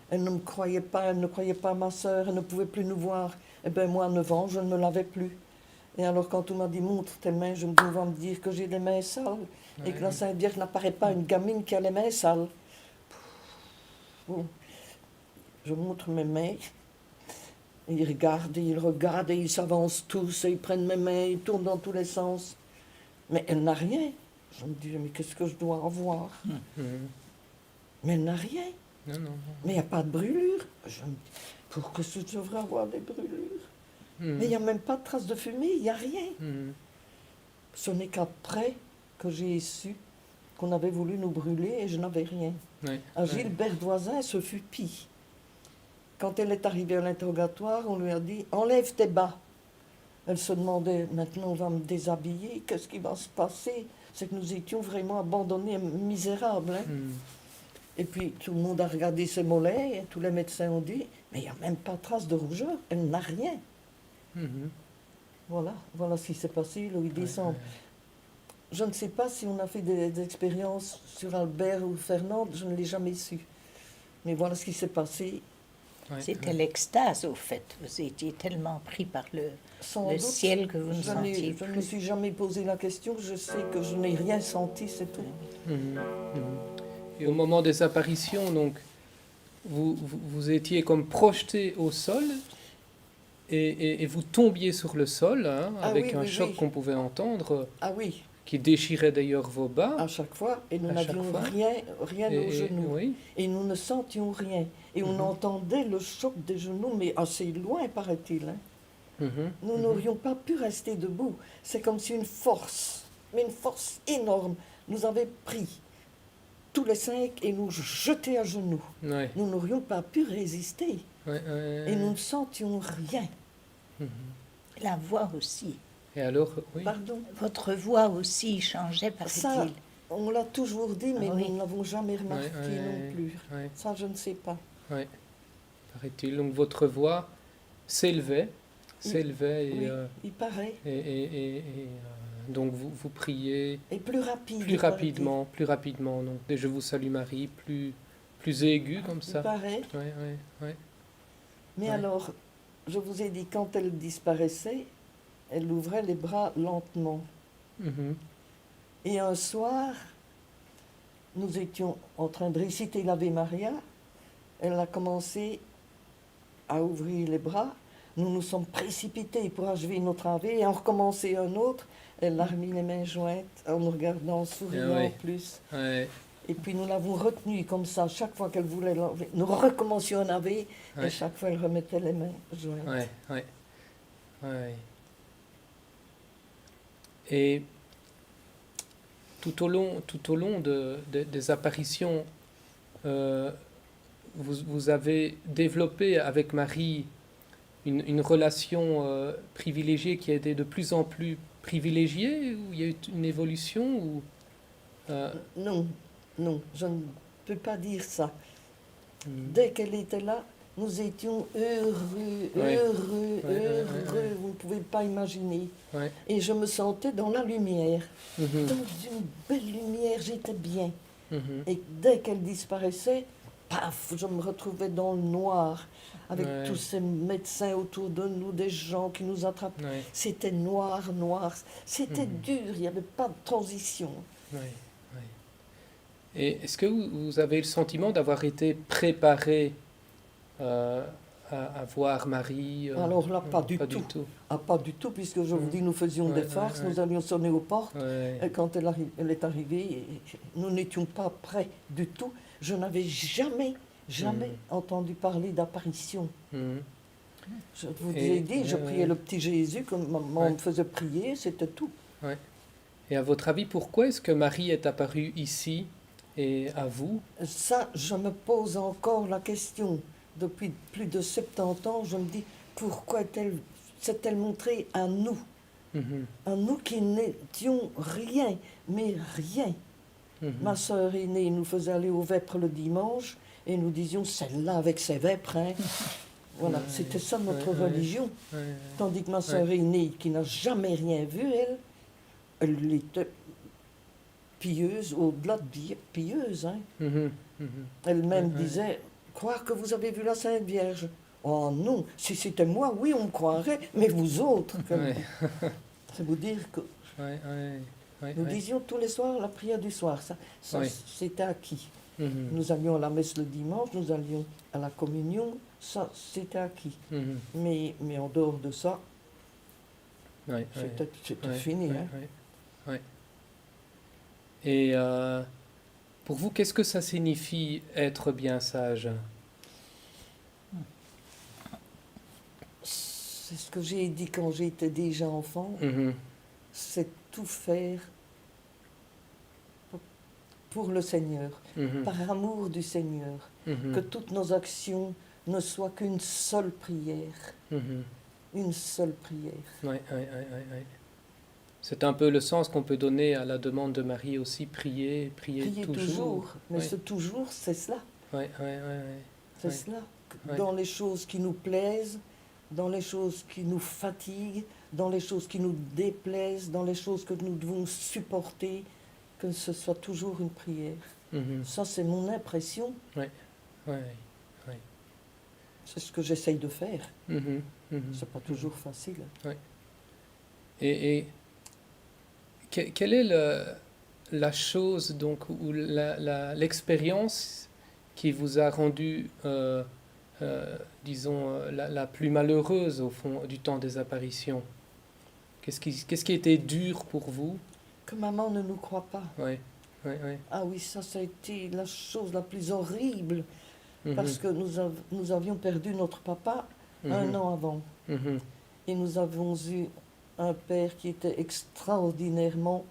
Speaker 2: Elle ne me croyait pas, elle ne croyait pas à ma sœur, elle ne pouvait plus nous voir. Eh bien, moi, à 9 ans, je ne me lavais plus. Et alors, quand on m'a dit « Montre tes mains », je me dis « On va me dire que j'ai les mains sales et que la Sainte Vierge n'apparaît pas une gamine qui a les mains sales. » Bon. Je montre mes mains. Et ils regardent et ils s'avancent tous et ils prennent mes mains, ils tournent dans tous les sens. Mais elle n'a rien. Je me dis, mais qu'est-ce que je dois avoir? Mais elle n'a rien.
Speaker 1: Non, non, non.
Speaker 2: Mais il n'y a pas de brûlure. Je me dis, pourquoi je devrais avoir des brûlures? Mais il n'y a même pas de trace de fumée, il n'y a rien. Ce n'est qu'après que j'ai su qu'on avait voulu nous brûler et je n'avais rien. À Gilbert Voisin, ce fut pis. Quand elle est arrivée à l'interrogatoire, on lui a dit « Enlève tes bas ». Elle se demandait « Maintenant, on va me déshabiller, qu'est-ce qui va se passer ?» C'est que nous étions vraiment abandonnés, misérables. Hein. Et puis, tout le monde a regardé ses mollets, et tous les médecins ont dit « Mais il n'y a même pas de trace de rougeur, elle n'a rien. » Voilà ce qui s'est passé le 8 décembre. Je ne sais pas si on a fait des expériences sur Albert ou Fernand, je ne l'ai jamais su. Mais voilà ce qui s'est passé.
Speaker 3: C'était l'extase, au fait. Vous étiez tellement pris par le
Speaker 2: doute,
Speaker 3: ciel que vous ne sentiez
Speaker 2: Je ne me
Speaker 3: plus.
Speaker 2: suis jamais posé la question, je sais que je n'ai rien senti, c'est tout.
Speaker 1: Et au moment des apparitions, donc, vous étiez comme projeté au sol et vous tombiez sur le sol, hein, avec un choc qu'on pouvait entendre,
Speaker 2: Ah oui,
Speaker 1: qui déchirait d'ailleurs vos bas.
Speaker 2: à chaque fois, et nous
Speaker 1: À chaque
Speaker 2: n'avions
Speaker 1: fois.
Speaker 2: rien aux genoux.
Speaker 1: Oui.
Speaker 2: Et nous ne sentions rien. Et on entendait le choc des genoux, mais assez loin, paraît-il. Hein. Nous n'aurions pas pu rester debout. C'est comme si une force, mais une force énorme, nous avait pris tous les 5 et nous jetait à genoux.
Speaker 1: Ouais.
Speaker 2: Nous n'aurions pas pu résister. Et nous ne sentions rien.
Speaker 3: La voix aussi.
Speaker 1: Et alors, oui.
Speaker 2: Pardon.
Speaker 3: Votre voix aussi changeait,
Speaker 2: Ça,
Speaker 3: paraît-il.
Speaker 2: on l'a toujours dit, mais
Speaker 3: Ah oui.
Speaker 2: nous ne l'avons jamais remarqué non plus.
Speaker 1: Ouais.
Speaker 2: Ça, je ne sais pas.
Speaker 1: Ouais. Paraît-il. Donc votre voix s'élevait et,
Speaker 2: Oui, il paraît.
Speaker 1: donc vous priez
Speaker 2: Et plus rapide.
Speaker 1: plus rapidement. Donc des Je vous salue Marie, plus aigu comme
Speaker 2: Il
Speaker 1: ça.
Speaker 2: paraît.
Speaker 1: Ouais.
Speaker 2: Mais
Speaker 1: Ouais.
Speaker 2: alors, je vous ai dit, quand elle disparaissait, elle ouvrait les bras lentement.
Speaker 1: Mhm.
Speaker 2: Et un soir, nous étions en train de réciter l'Ave Maria. Elle a commencé à ouvrir les bras. Nous nous sommes précipités pour achever notre Ave et en recommencer un autre. Elle a remis les mains jointes en nous regardant, en souriant
Speaker 1: Ah oui.
Speaker 2: en plus.
Speaker 1: Ouais.
Speaker 2: Et puis nous l'avons retenue comme ça. Chaque fois qu'elle voulait l'enlever, nous recommencions un Ave et chaque fois elle remettait les mains jointes.
Speaker 1: Ouais. Et tout au long des apparitions, vous avez développé avec Marie une relation privilégiée qui a été de plus en plus privilégiée, ou il y a eu une évolution ou,
Speaker 2: Non, non, je ne peux pas dire ça.
Speaker 1: Mhm.
Speaker 2: Dès qu'elle était là, nous étions heureux,
Speaker 1: Ouais.
Speaker 2: heureux,
Speaker 1: Ouais, ouais,
Speaker 2: heureux,
Speaker 1: ouais.
Speaker 2: vous ne pouvez pas imaginer.
Speaker 1: Ouais.
Speaker 2: Et je me sentais dans la lumière,
Speaker 1: Mhm.
Speaker 2: dans une belle lumière, j'étais bien.
Speaker 1: Mhm.
Speaker 2: Et dès qu'elle disparaissait, paf, je me retrouvais dans le noir, avec
Speaker 1: Ouais.
Speaker 2: tous ces médecins autour de nous, des gens qui nous attrapaient.
Speaker 1: Ouais.
Speaker 2: C'était noir, noir. C'était
Speaker 1: Mhm.
Speaker 2: dur, il n'y avait pas de transition.
Speaker 1: Ouais. Ouais. Et est-ce que vous avez le sentiment d'avoir été préparé euh, à voir Marie
Speaker 2: Alors là, pas du
Speaker 1: pas
Speaker 2: tout.
Speaker 1: du tout.
Speaker 2: Ah, pas du tout, puisque je vous
Speaker 1: Mhm.
Speaker 2: dis, nous faisions
Speaker 1: Ouais,
Speaker 2: des
Speaker 1: ouais,
Speaker 2: farces,
Speaker 1: ouais.
Speaker 2: nous allions sonner aux portes.
Speaker 1: Ouais.
Speaker 2: Et quand elle est arrivée, nous n'étions pas prêts du tout. Je n'avais jamais, jamais
Speaker 1: Mhm.
Speaker 2: entendu parler d'apparition.
Speaker 1: Mhm.
Speaker 2: Je vous
Speaker 1: Et-
Speaker 2: ai dit, je
Speaker 1: ouais,
Speaker 2: priais
Speaker 1: ouais.
Speaker 2: le petit Jésus, comme maman
Speaker 1: Ouais.
Speaker 2: me faisait prier, c'était tout.
Speaker 1: Ouais. Et à votre avis, pourquoi est-ce que Marie est apparue ici et à vous?
Speaker 2: Ça, je me pose encore la question. Depuis plus de 70 ans, je me dis, pourquoi s'est-elle montrée à nous?
Speaker 1: Mhm.
Speaker 2: À nous qui n'étions rien, mais rien.
Speaker 1: Mhm.
Speaker 2: Ma sœur aînée nous faisait aller aux vêpres le dimanche et nous disions, celle-là avec ses vêpres, hein. Voilà,
Speaker 1: Ouais,
Speaker 2: c'était ça notre
Speaker 1: ouais, ouais.
Speaker 2: religion.
Speaker 1: Ouais, ouais.
Speaker 2: Tandis que ma sœur aînée, qui n'a jamais rien vu, elle était pieuse, au-delà de pieuse. Hein.
Speaker 1: Mhm. Mhm.
Speaker 2: Elle-même
Speaker 1: Ouais, ouais.
Speaker 2: disait, croire que vous avez vu la Sainte Vierge. Oh non, si c'était moi, oui, on me croirait, mais vous autres,
Speaker 1: Ouais.
Speaker 2: c'est vous dire que
Speaker 1: Ouais, ouais, ouais,
Speaker 2: nous
Speaker 1: ouais.
Speaker 2: disions tous les soirs la prière du soir, ça
Speaker 1: Ouais.
Speaker 2: c'était acquis.
Speaker 1: Mhm.
Speaker 2: Nous allions à la messe le dimanche, nous allions à la communion, ça c'était acquis.
Speaker 1: Mhm.
Speaker 2: Mais en dehors de ça,
Speaker 1: Ouais, ouais.
Speaker 2: c'était
Speaker 1: Ouais,
Speaker 2: fini.
Speaker 1: ouais,
Speaker 2: Hein.
Speaker 1: ouais, ouais. Et pour vous, qu'est-ce que ça signifie être bien sage?
Speaker 2: C'est ce que j'ai dit quand j'étais déjà enfant,
Speaker 1: Mhm.
Speaker 2: c'est tout faire pour le Seigneur,
Speaker 1: Mhm.
Speaker 2: par amour du Seigneur,
Speaker 1: Mhm.
Speaker 2: que toutes nos actions ne soient qu'une seule prière,
Speaker 1: Mhm.
Speaker 2: une seule prière.
Speaker 1: Ouais, ouais, ouais, ouais, ouais. C'est un peu le sens qu'on peut donner à la demande de Marie aussi, prier, prier
Speaker 2: Prier
Speaker 1: toujours.
Speaker 2: toujours, mais
Speaker 1: Ouais.
Speaker 2: ce toujours, c'est cela,
Speaker 1: Ouais, ouais, ouais, ouais.
Speaker 2: c'est
Speaker 1: Ouais.
Speaker 2: cela.
Speaker 1: Ouais.
Speaker 2: Dans les choses qui nous plaisent, dans les choses qui nous fatiguent, dans les choses qui nous déplaisent, dans les choses que nous devons supporter, que ce soit toujours une prière.
Speaker 1: Mhm.
Speaker 2: Ça, c'est mon impression,
Speaker 1: Ouais,
Speaker 2: c'est ce que j'essaye de faire.
Speaker 1: mhm, mhm.
Speaker 2: C'est pas toujours facile.
Speaker 1: Et quelle est la chose donc ou l'expérience qui vous a rendu, disons, la plus malheureuse au fond du temps des apparitions? Qu'est-ce qui était dur pour vous?
Speaker 2: Que maman ne nous croit pas.
Speaker 1: Ouais, ouais, ouais.
Speaker 2: Ah oui, ça a été la chose la plus horrible,
Speaker 1: Mhm,
Speaker 2: parce que nous avions perdu notre papa un
Speaker 1: mhm,
Speaker 2: an avant.
Speaker 1: mhm,
Speaker 2: Et nous avons eu un père qui était extraordinairement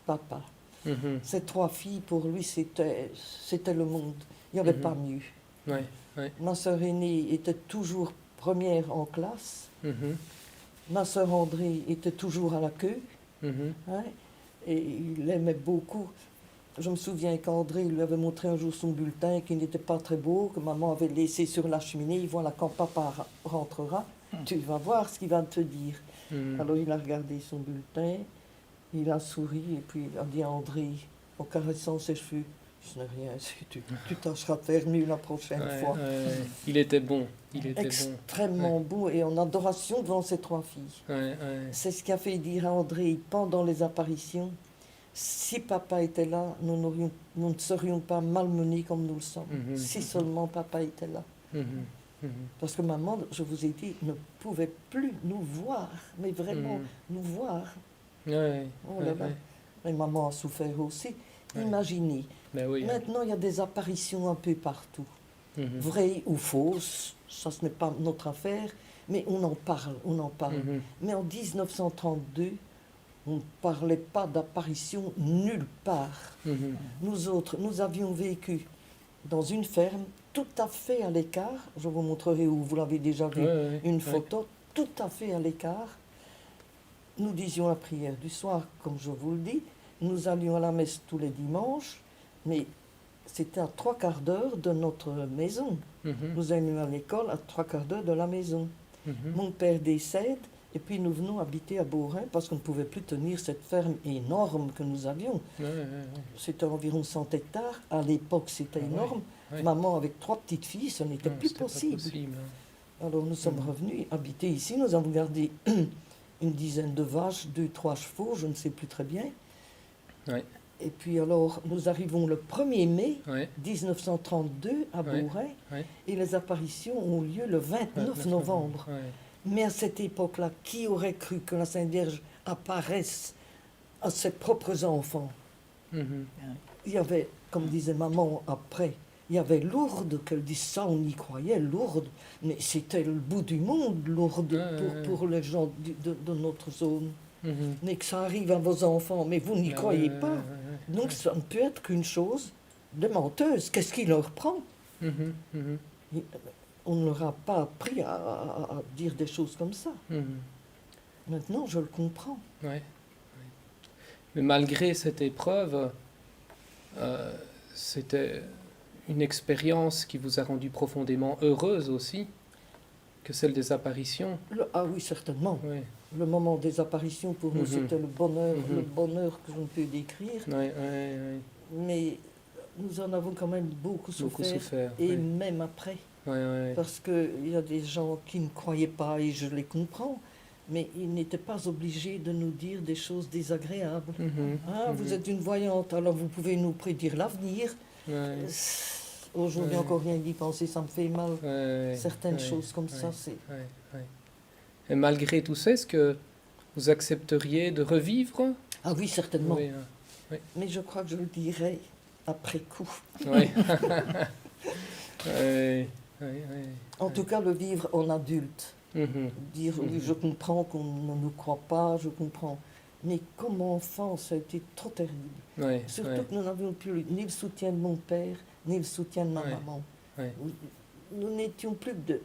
Speaker 2: papa.
Speaker 1: mhm.
Speaker 2: Ces 3 filles, pour lui, c'était le monde. Il n'y avait
Speaker 1: Mhm.
Speaker 2: pas mieux.
Speaker 1: Ouais, ouais.
Speaker 2: Ma sœur aînée était toujours première en classe.
Speaker 1: Mhm,
Speaker 2: Ma sœur André était toujours à la queue.
Speaker 1: mhm,
Speaker 2: Hein, et il l'aimait beaucoup. Je me souviens qu'André lui avait montré un jour son bulletin qui n'était pas très beau, que maman avait laissé sur la cheminée. Voilà, quand papa rentrera, tu vas voir ce qu'il va te dire.
Speaker 1: mhm.
Speaker 2: Alors il a regardé son bulletin, il a souri et puis il a dit à André, en caressant ses cheveux, ce n'est rien, tu tâcheras de faire mieux la prochaine
Speaker 1: Ouais,
Speaker 2: fois.
Speaker 1: ouais. Il était bon. Il était bon.
Speaker 2: Extrêmement beau et en adoration devant ces 3 filles.
Speaker 1: Ouais, ouais.
Speaker 2: C'est ce qu'a fait dire à André pendant les apparitions, si papa était là, nous ne serions pas malmenés comme nous le sommes.
Speaker 1: Mhm,
Speaker 2: Si
Speaker 1: mhm.
Speaker 2: seulement papa était là.
Speaker 1: Mhm, mhm.
Speaker 2: Parce que maman, je vous ai dit, ne pouvait plus nous voir, mais vraiment
Speaker 1: Mhm.
Speaker 2: nous voir.
Speaker 1: Ouais,
Speaker 2: Oh
Speaker 1: ouais,
Speaker 2: là là.
Speaker 1: ouais.
Speaker 2: Et maman a souffert aussi.
Speaker 1: Ouais.
Speaker 2: Imaginez,
Speaker 1: Ben oui.
Speaker 2: maintenant il y a des apparitions un peu partout.
Speaker 1: Mhm.
Speaker 2: Vraies ou fausses, ça ce n'est pas notre affaire, mais on en parle, on en parle.
Speaker 1: Mhm.
Speaker 2: Mais en 1932, on ne parlait pas d'apparition nulle part.
Speaker 1: Mhm.
Speaker 2: Nous autres, nous avions vécu dans une ferme tout à fait à l'écart. Je vous montrerai où vous l'avez déjà vu,
Speaker 1: Ouais, ouais,
Speaker 2: une
Speaker 1: ouais.
Speaker 2: photo tout à fait à l'écart. Nous disions la prière du soir, comme je vous le dis. Nous allions à la messe tous les dimanches, mais c'était à 3/4 d'heure de notre maison.
Speaker 1: Mhm.
Speaker 2: Nous allions à l'école à 3/4 d'heure de la maison.
Speaker 1: Mhm.
Speaker 2: Mon père décède et puis nous venons habiter à Beaurain parce qu'on ne pouvait plus tenir cette ferme énorme que nous avions.
Speaker 1: Ouais, ouais, ouais.
Speaker 2: C'était environ 100 hectares. À l'époque, c'était
Speaker 1: Ah ouais,
Speaker 2: énorme.
Speaker 1: ouais.
Speaker 2: Maman avec 3 petites filles, ce n'était
Speaker 1: Non,
Speaker 2: plus
Speaker 1: c'était pas
Speaker 2: possible.
Speaker 1: possible.
Speaker 2: Alors nous sommes
Speaker 1: Mhm.
Speaker 2: revenus habiter ici. Nous avons gardé une dizaine de vaches, 2, 3 chevaux, je ne sais plus très bien.
Speaker 1: Ouais.
Speaker 2: Et puis alors, nous arrivons le 1er mai
Speaker 1: Ouais.
Speaker 2: 1932 à
Speaker 1: Ouais.
Speaker 2: Beaurain
Speaker 1: Ouais.
Speaker 2: et les apparitions ont lieu le 29 novembre.
Speaker 1: Ouais.
Speaker 2: Mais à cette époque-là, qui aurait cru que la Sainte Vierge apparaisse à ses propres enfants?
Speaker 1: Mhm.
Speaker 2: Il y avait, comme disait maman après, il y avait Lourdes, qu'elle dit ça, on y croyait, Lourdes, mais c'était le bout du monde, Lourdes, pour les gens de notre zone.
Speaker 1: Mhm.
Speaker 2: Mais que ça arrive à vos enfants, mais vous n'y
Speaker 1: Ah
Speaker 2: croyez
Speaker 1: ouais,
Speaker 2: pas.
Speaker 1: ouais, ouais,
Speaker 2: Donc
Speaker 1: ouais.
Speaker 2: ça ne peut être qu'une chose de menteuse. Qu'est-ce qui leur prend?
Speaker 1: Mhm. Mhm.
Speaker 2: On ne leur a pas appris à dire des choses comme ça.
Speaker 1: Mhm.
Speaker 2: Maintenant, je le comprends.
Speaker 1: Ouais. Ouais. Mais malgré cette épreuve, c'était une expérience qui vous a rendu profondément heureuse aussi, que celle des apparitions.
Speaker 2: Ah oui, certainement.
Speaker 1: Ouais.
Speaker 2: Le moment des apparitions, pour nous,
Speaker 1: Mhm.
Speaker 2: c'était le bonheur que je ne peux décrire.
Speaker 1: Ouais, ouais, ouais.
Speaker 2: Mais nous en avons quand même beaucoup
Speaker 1: Beaucoup
Speaker 2: souffert.
Speaker 1: souffert.
Speaker 2: Et
Speaker 1: Ouais.
Speaker 2: même après.
Speaker 1: Ouais, ouais.
Speaker 2: Parce qu'il y a des gens qui ne croyaient pas, et je les comprends, mais ils n'étaient pas obligés de nous dire des choses désagréables.
Speaker 1: Mhm.
Speaker 2: Ah, vous êtes une voyante, alors vous pouvez nous prédire l'avenir.
Speaker 1: Ouais.
Speaker 2: Aujourd'hui,
Speaker 1: Ouais.
Speaker 2: encore rien d'y penser, ça me fait mal.
Speaker 1: Ouais,
Speaker 2: Certaines
Speaker 1: ouais,
Speaker 2: choses comme
Speaker 1: ouais,
Speaker 2: ça, c'est...
Speaker 1: ouais, ouais. Et malgré tout ça, est-ce que vous accepteriez de revivre?
Speaker 2: Ah oui, certainement.
Speaker 1: Oui,
Speaker 2: Mais je crois que je le dirai après coup.
Speaker 1: ouais. Ouais, ouais,
Speaker 2: En
Speaker 1: ouais.
Speaker 2: tout cas, le vivre en adulte.
Speaker 1: Mhm.
Speaker 2: Dire, oui,
Speaker 1: Mhm.
Speaker 2: je comprends qu'on ne nous croit pas, je comprends. Mais comme enfant, ça a été trop terrible.
Speaker 1: Ouais,
Speaker 2: Surtout
Speaker 1: ouais,
Speaker 2: que nous n'avions plus ni le soutien de mon père, ni le soutien de ma
Speaker 1: Ouais.
Speaker 2: maman.
Speaker 1: ouais.
Speaker 2: Nous n'étions plus que deux.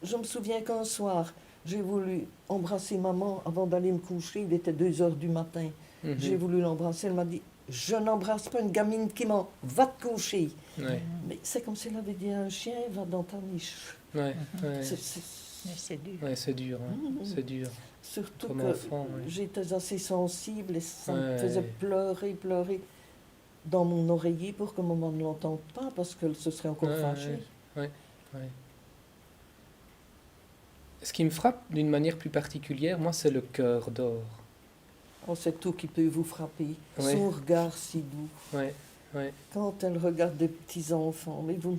Speaker 2: Je me souviens qu'un soir, j'ai voulu embrasser maman avant d'aller me coucher. Il était 2 heures du matin.
Speaker 1: Mhm.
Speaker 2: J'ai voulu l'embrasser. Elle m'a dit, je n'embrasse pas une gamine qui ment. Va te coucher.
Speaker 1: Ouais,
Speaker 2: Mais c'est comme si elle avait dit à un chien, va dans ta niche.
Speaker 1: ouais, ouais.
Speaker 3: Mais c'est dur.
Speaker 1: Ouais, c'est dur, hein.
Speaker 2: Mhm.
Speaker 1: C'est dur.
Speaker 2: Surtout
Speaker 1: Comme
Speaker 2: que
Speaker 1: enfant, ouais.
Speaker 2: j'étais assez sensible et ça me
Speaker 1: Ouais.
Speaker 2: faisait pleurer, pleurer dans mon oreiller pour que maman ne l'entende pas parce qu'elle se serait encore
Speaker 1: Ouais,
Speaker 2: fâchée.
Speaker 1: ouais. Ce qui me frappe d'une manière plus particulière, moi, c'est le cœur d'or.
Speaker 2: Oh, c'est tout qui peut vous frapper.
Speaker 1: Ouais.
Speaker 2: Son regard si doux.
Speaker 1: Ouais, ouais.
Speaker 2: Quand elle regarde des petits-enfants, mais vous ne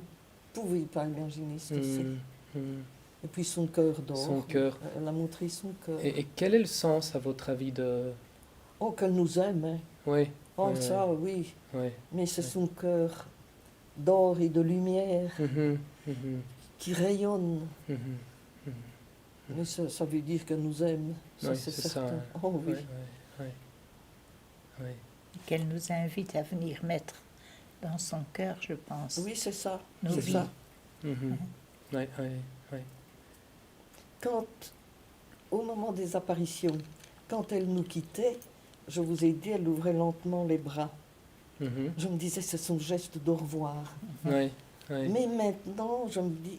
Speaker 2: pouvez pas imaginer ce que c'est.
Speaker 1: Mhm. Mhm.
Speaker 2: Et puis son cœur d'or.
Speaker 1: Son cœur.
Speaker 2: Elle a montré son cœur.
Speaker 1: Et quel est le sens, à votre avis, de...
Speaker 2: Oh, qu'elle nous aime. Hein.
Speaker 1: Oui,
Speaker 2: Oh,
Speaker 1: Ouais,
Speaker 2: ça, oui.
Speaker 1: oui.
Speaker 2: Mais c'est
Speaker 1: Ouais.
Speaker 2: son cœur d'or et de lumière
Speaker 1: Mhm. Mhm.
Speaker 2: qui rayonne.
Speaker 1: Mhm.
Speaker 2: Mais ça veut dire qu'elle nous aime. Ça,
Speaker 1: Oui,
Speaker 2: c'est
Speaker 1: c'est ça,
Speaker 2: certain.
Speaker 1: hein.
Speaker 2: Oh oui.
Speaker 1: Ouais, ouais, ouais. Ouais.
Speaker 3: Qu'elle nous invite à venir mettre dans son cœur, je pense.
Speaker 2: Oui, c'est ça.
Speaker 3: Nos
Speaker 2: C'est
Speaker 3: vies.
Speaker 2: ça.
Speaker 1: Mhm. Ouais, ouais, ouais.
Speaker 2: Quand, au moment des apparitions, quand elle nous quittait, je vous ai dit, elle ouvrait lentement les bras.
Speaker 1: Mhm.
Speaker 2: Je me disais, c'est son geste d'au revoir.
Speaker 1: Ouais, ouais.
Speaker 2: Mais maintenant, je me dis,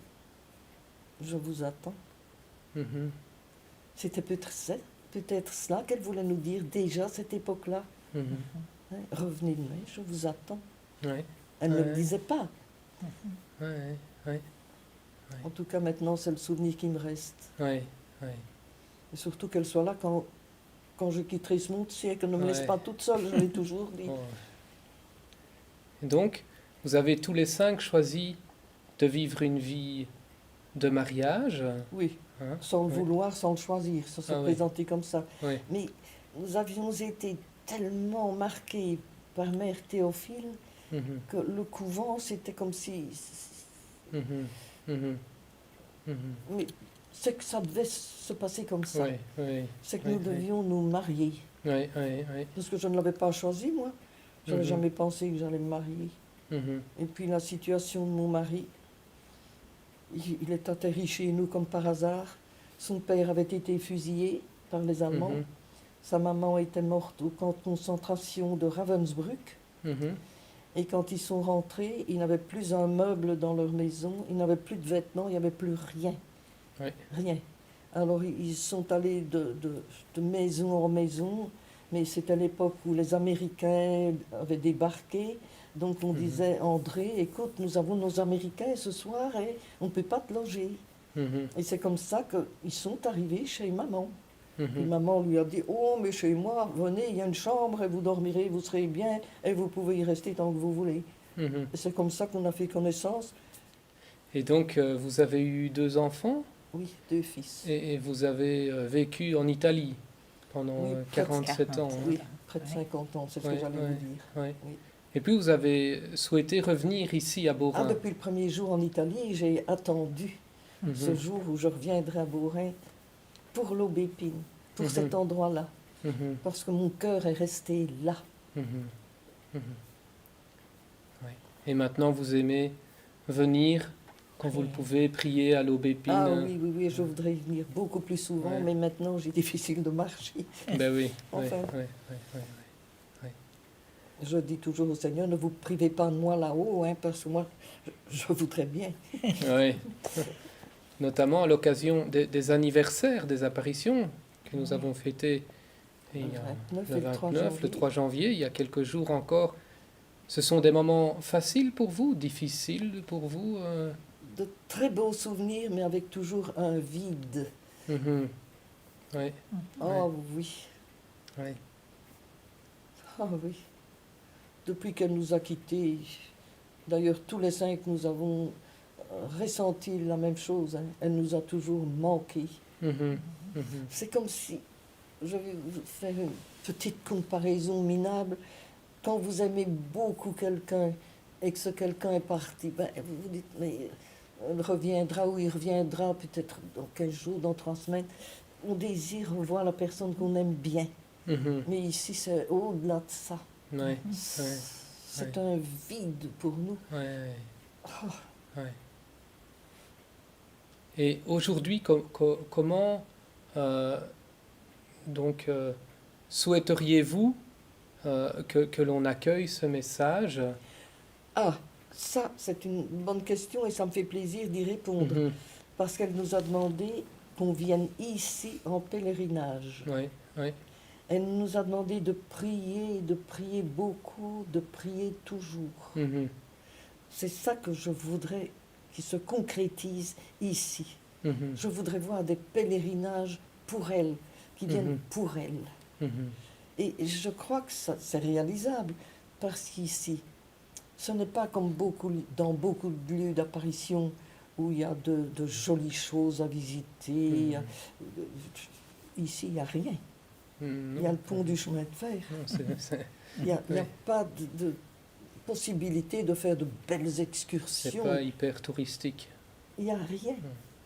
Speaker 2: je vous attends.
Speaker 1: Mhm.
Speaker 2: C'était peut-être cela qu'elle voulait nous dire déjà à cette époque-là.
Speaker 1: Mhm.
Speaker 2: Hein, revenez demain, je vous attends.
Speaker 1: Ouais,
Speaker 2: Elle ne le
Speaker 1: Ouais.
Speaker 2: disait pas.
Speaker 1: ouais, ouais,
Speaker 2: En tout cas, maintenant, c'est le souvenir qui me reste.
Speaker 1: ouais, ouais.
Speaker 2: Et surtout qu'elle soit là quand je quitterai ce monde, si elle ne me laisse
Speaker 1: Ouais.
Speaker 2: pas toute seule, je l'ai toujours dit.
Speaker 1: Oh. Et donc, vous avez tous les 5 choisi de vivre une vie de mariage.
Speaker 2: Oui,
Speaker 1: Hein?
Speaker 2: sans le
Speaker 1: Ouais.
Speaker 2: vouloir, sans le choisir. Ça s'est
Speaker 1: Ah oui.
Speaker 2: présenté comme ça.
Speaker 1: Oui.
Speaker 2: Mais nous avions été tellement marqués par Mère Théophile
Speaker 1: Mhm.
Speaker 2: que le couvent, c'était comme si...
Speaker 1: Mhm. Mhm. Mhm.
Speaker 2: Mais c'est que ça devait se passer comme ça.
Speaker 1: Ouais, ouais,
Speaker 2: C'est que
Speaker 1: Oui,
Speaker 2: nous
Speaker 1: oui.
Speaker 2: devions nous marier.
Speaker 1: ouais, ouais, ouais.
Speaker 2: Parce que je ne l'avais pas choisi, moi. Je n'avais
Speaker 1: Mhm.
Speaker 2: jamais pensé que j'allais me marier.
Speaker 1: Mhm.
Speaker 2: Et puis la situation de mon mari, il est atterri chez nous comme par hasard. Son père avait été fusillé par les Allemands.
Speaker 1: Mhm.
Speaker 2: Sa maman était morte au camp de concentration de Ravensbrück.
Speaker 1: Mhm.
Speaker 2: Et quand ils sont rentrés, ils n'avaient plus un meuble dans leur maison, ils n'avaient plus de vêtements, il n'y avait plus rien.
Speaker 1: Oui.
Speaker 2: Rien. Alors ils sont allés de maison en maison, mais c'était l'époque où les Américains avaient débarqué. Donc on disait, André, écoute, nous avons nos Américains ce soir et on ne peut pas te loger.
Speaker 1: Mhm.
Speaker 2: Et c'est comme ça qu'ils sont arrivés chez maman. Et
Speaker 1: Mhm.
Speaker 2: maman lui a dit, oh, mais chez moi, venez, il y a une chambre et vous dormirez, vous serez bien et vous pouvez y rester tant que vous voulez.
Speaker 1: Mhm.
Speaker 2: Et c'est comme ça qu'on a fait connaissance.
Speaker 1: Et donc, vous avez eu 2 enfants
Speaker 2: Oui, 2 fils.
Speaker 1: et vous avez vécu en Italie pendant
Speaker 2: Oui,
Speaker 1: 47 ans.
Speaker 3: 47
Speaker 1: Hein.
Speaker 2: Oui,
Speaker 3: ans.
Speaker 2: près de
Speaker 3: Ouais.
Speaker 2: 50 ans, c'est ce
Speaker 1: Ouais,
Speaker 2: que j'allais
Speaker 1: ouais,
Speaker 2: vous dire.
Speaker 1: ouais.
Speaker 2: Oui.
Speaker 1: Et puis, vous avez souhaité revenir ici à
Speaker 2: Ah,
Speaker 1: Beaurain.
Speaker 2: depuis le premier jour en Italie, j'ai attendu
Speaker 1: Mhm.
Speaker 2: ce jour où je reviendrai à Beaurain pour l'Aubépine, pour
Speaker 1: Mhm.
Speaker 2: cet endroit-là,
Speaker 1: Mhm.
Speaker 2: parce que mon cœur est resté là.
Speaker 1: Mhm. Mhm. Ouais. Et maintenant, vous aimez venir, quand vous le pouvez, prier à l'Aubépine.
Speaker 2: Ah oui, oui, oui, je voudrais y venir beaucoup plus souvent,
Speaker 1: Ouais.
Speaker 2: mais maintenant j'ai difficile de marcher.
Speaker 1: Ben oui.
Speaker 2: Enfin.
Speaker 1: Ouais.
Speaker 2: Je dis toujours au Seigneur, ne vous privez pas de moi là-haut, hein, parce que moi, je voudrais bien.
Speaker 1: Oui. Notamment à l'occasion des anniversaires des apparitions que nous avons fêtés il y a
Speaker 2: Le 29
Speaker 1: le
Speaker 2: et le 3
Speaker 1: 29, le
Speaker 2: janvier.
Speaker 1: 3 janvier, il y a quelques jours encore. Ce sont des moments faciles pour vous, difficiles pour vous
Speaker 2: De très beaux souvenirs, mais avec toujours un vide.
Speaker 1: Mhm. Oui,
Speaker 2: Oh oui,
Speaker 1: oui.
Speaker 2: oh oui. Depuis qu'elle nous a quittés, d'ailleurs tous les 5, nous avons ressenti la même chose. Hein. Elle nous a toujours manqué.
Speaker 1: Mhm. Mhm.
Speaker 2: C'est comme si, je vais vous faire une petite comparaison minable, quand vous aimez beaucoup quelqu'un et que ce quelqu'un est parti, ben, vous vous dites, mais il reviendra ou il reviendra peut-être dans 15 jours, dans 3 semaines. On désire revoir la personne qu'on aime bien.
Speaker 1: Mhm.
Speaker 2: Mais ici, c'est au-delà de ça.
Speaker 1: Ouais,
Speaker 2: C'est un vide pour nous.
Speaker 1: ouais,
Speaker 2: Oh,
Speaker 1: ouais. Et aujourd'hui, comment donc souhaiteriez-vous que l'on accueille ce message?
Speaker 2: Ah, ça, c'est une bonne question et ça me fait plaisir d'y répondre.
Speaker 1: Mhm.
Speaker 2: Parce qu'elle nous a demandé qu'on vienne ici en pèlerinage.
Speaker 1: Ouais, ouais.
Speaker 2: Elle nous a demandé de prier beaucoup, de prier toujours.
Speaker 1: Mhm.
Speaker 2: C'est ça que je voudrais qui se concrétise ici.
Speaker 1: Mhm.
Speaker 2: Je voudrais voir des pèlerinages pour elle, qui viennent
Speaker 1: Mhm.
Speaker 2: pour elle.
Speaker 1: Mhm.
Speaker 2: Et je crois que ça, c'est réalisable, parce qu'ici, ce n'est pas comme dans beaucoup de lieux d'apparition où il y a de jolies choses à visiter. Ici, il n'y a rien.
Speaker 1: Mhm.
Speaker 2: Il y a le pont du chemin de fer.
Speaker 1: Non,
Speaker 2: Il n'y a
Speaker 1: Oui.
Speaker 2: pas de possibilité de faire de belles
Speaker 1: c'est
Speaker 2: excursions.
Speaker 1: pas hyper touristique.
Speaker 2: Il n'y a rien.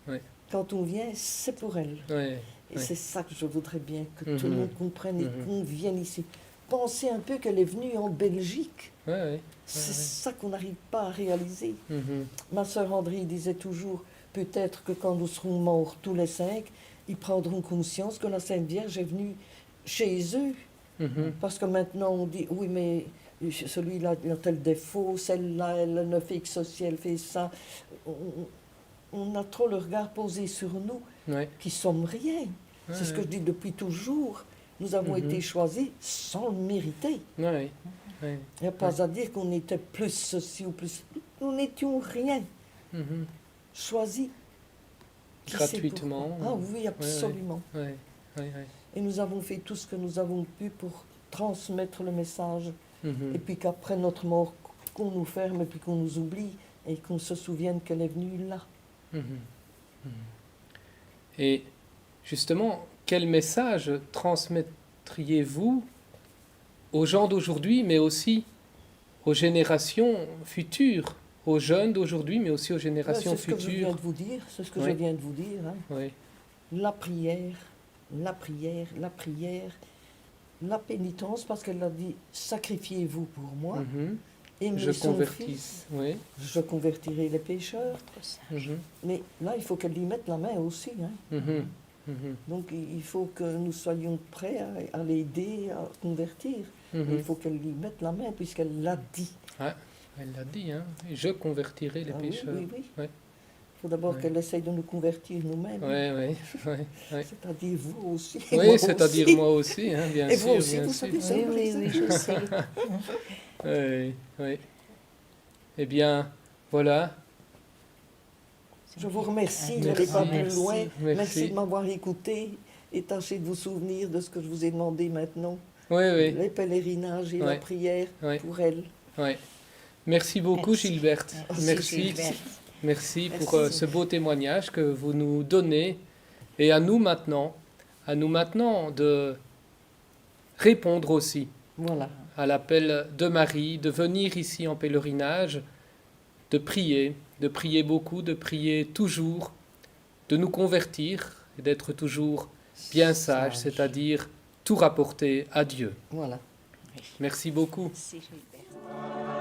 Speaker 1: Ouais.
Speaker 2: Quand on vient, c'est pour elle.
Speaker 1: Ouais.
Speaker 2: Et
Speaker 1: Ouais.
Speaker 2: c'est ça que je voudrais bien, que tout le
Speaker 1: Mhm.
Speaker 2: monde comprenne et
Speaker 1: Mhm.
Speaker 2: qu'on vienne ici. Pensez un peu qu'elle est venue en Belgique.
Speaker 1: Ouais, ouais.
Speaker 2: C'est ça qu'on n'arrive pas à réaliser.
Speaker 1: Mhm.
Speaker 2: Ma sœur André disait toujours, peut-être que quand nous serons morts tous les 5, ils prendront conscience que la Sainte Vierge est venue chez eux.
Speaker 1: Mhm.
Speaker 2: Parce que maintenant on dit, oui mais celui-là il a tel défaut, celle-là elle ne fait que ceci, elle fait ça. On a trop le regard posé sur nous,
Speaker 1: Ouais.
Speaker 2: qui sommes rien.
Speaker 1: Ouais,
Speaker 2: C'est ce que je dis depuis toujours. Nous avons
Speaker 1: Mhm.
Speaker 2: été choisis sans le mériter.
Speaker 1: Ouais. Ouais.
Speaker 2: Il n'y a pas à dire qu'on était plus ceci ou plus... Nous n'étions rien.
Speaker 1: Mhm.
Speaker 2: Choisis. Qui sait
Speaker 1: Gratuitement.
Speaker 2: pourquoi. Ah oui, absolument.
Speaker 1: Ouais. Ouais. Ouais.
Speaker 2: Et nous avons fait tout ce que nous avons pu pour transmettre le message.
Speaker 1: Mhm.
Speaker 2: Et puis qu'après notre mort, qu'on nous ferme et puis qu'on nous oublie et qu'on se souvienne qu'elle est venue là.
Speaker 1: Mhm. Mhm. Et justement, quel message transmettriez-vous aux gens d'aujourd'hui, mais aussi aux générations futures, aux jeunes d'aujourd'hui, mais aussi aux
Speaker 2: Ouais,
Speaker 1: générations
Speaker 2: c'est ce que je viens
Speaker 1: futures?
Speaker 2: de vous dire. C'est ce que
Speaker 1: Oui.
Speaker 2: je viens de vous dire. Hein.
Speaker 1: Oui.
Speaker 2: La prière, la prière, la prière, la pénitence, parce qu'elle a dit sacrifiez-vous pour moi,
Speaker 1: Mhm.
Speaker 2: aimez
Speaker 1: Je
Speaker 2: son
Speaker 1: convertis.
Speaker 2: fils,
Speaker 1: Oui.
Speaker 2: je convertirai les pécheurs.
Speaker 1: Mhm.
Speaker 2: Mais là, il faut qu'elle y mette la main aussi. Hein.
Speaker 1: Mhm. Mhm.
Speaker 2: Donc il faut que nous soyons prêts à l'aider à convertir.
Speaker 1: Mhm.
Speaker 2: Il faut qu'elle y mette la main puisqu'elle l'a dit.
Speaker 1: Elle l'a dit, hein. Et je convertirai les
Speaker 2: Ah oui,
Speaker 1: pécheurs.
Speaker 2: oui, oui.
Speaker 1: Ouais.
Speaker 2: Il faut d'abord
Speaker 1: Ouais.
Speaker 2: qu'elle essaye de nous convertir nous-mêmes.
Speaker 1: Oui.
Speaker 2: C'est-à-dire vous aussi.
Speaker 1: Oui,
Speaker 2: moi
Speaker 1: c'est-à-dire
Speaker 2: aussi.
Speaker 1: moi aussi, hein, bien
Speaker 2: Et
Speaker 1: sûr.
Speaker 2: vous aussi,
Speaker 1: bien
Speaker 2: vous
Speaker 1: sûr.
Speaker 2: savez ça.
Speaker 3: Oui, je sais.
Speaker 1: Oui. Eh bien, voilà.
Speaker 2: Je vous remercie,
Speaker 3: Merci.
Speaker 2: n'allez pas plus
Speaker 3: Merci.
Speaker 2: loin. Merci
Speaker 1: Merci.
Speaker 2: de m'avoir écouté et tâchez de vous souvenir de ce que je vous ai demandé maintenant.
Speaker 1: Oui.
Speaker 2: Les pèlerinages et la
Speaker 1: Ouais.
Speaker 2: prière
Speaker 1: Ouais.
Speaker 2: pour elle.
Speaker 1: Merci beaucoup,
Speaker 3: Merci.
Speaker 1: Gilberte. Merci.
Speaker 3: Gilberte.
Speaker 1: Merci pour
Speaker 2: Merci.
Speaker 1: ce beau témoignage que vous nous donnez. Et à nous maintenant de répondre aussi
Speaker 2: Voilà.
Speaker 1: à l'appel de Marie, de venir ici en pèlerinage, de prier beaucoup, de prier toujours, de nous convertir et d'être toujours bien sages, c'est-à-dire tout rapporter à Dieu.
Speaker 2: Voilà.
Speaker 1: Merci beaucoup.
Speaker 3: Merci, Gilberte.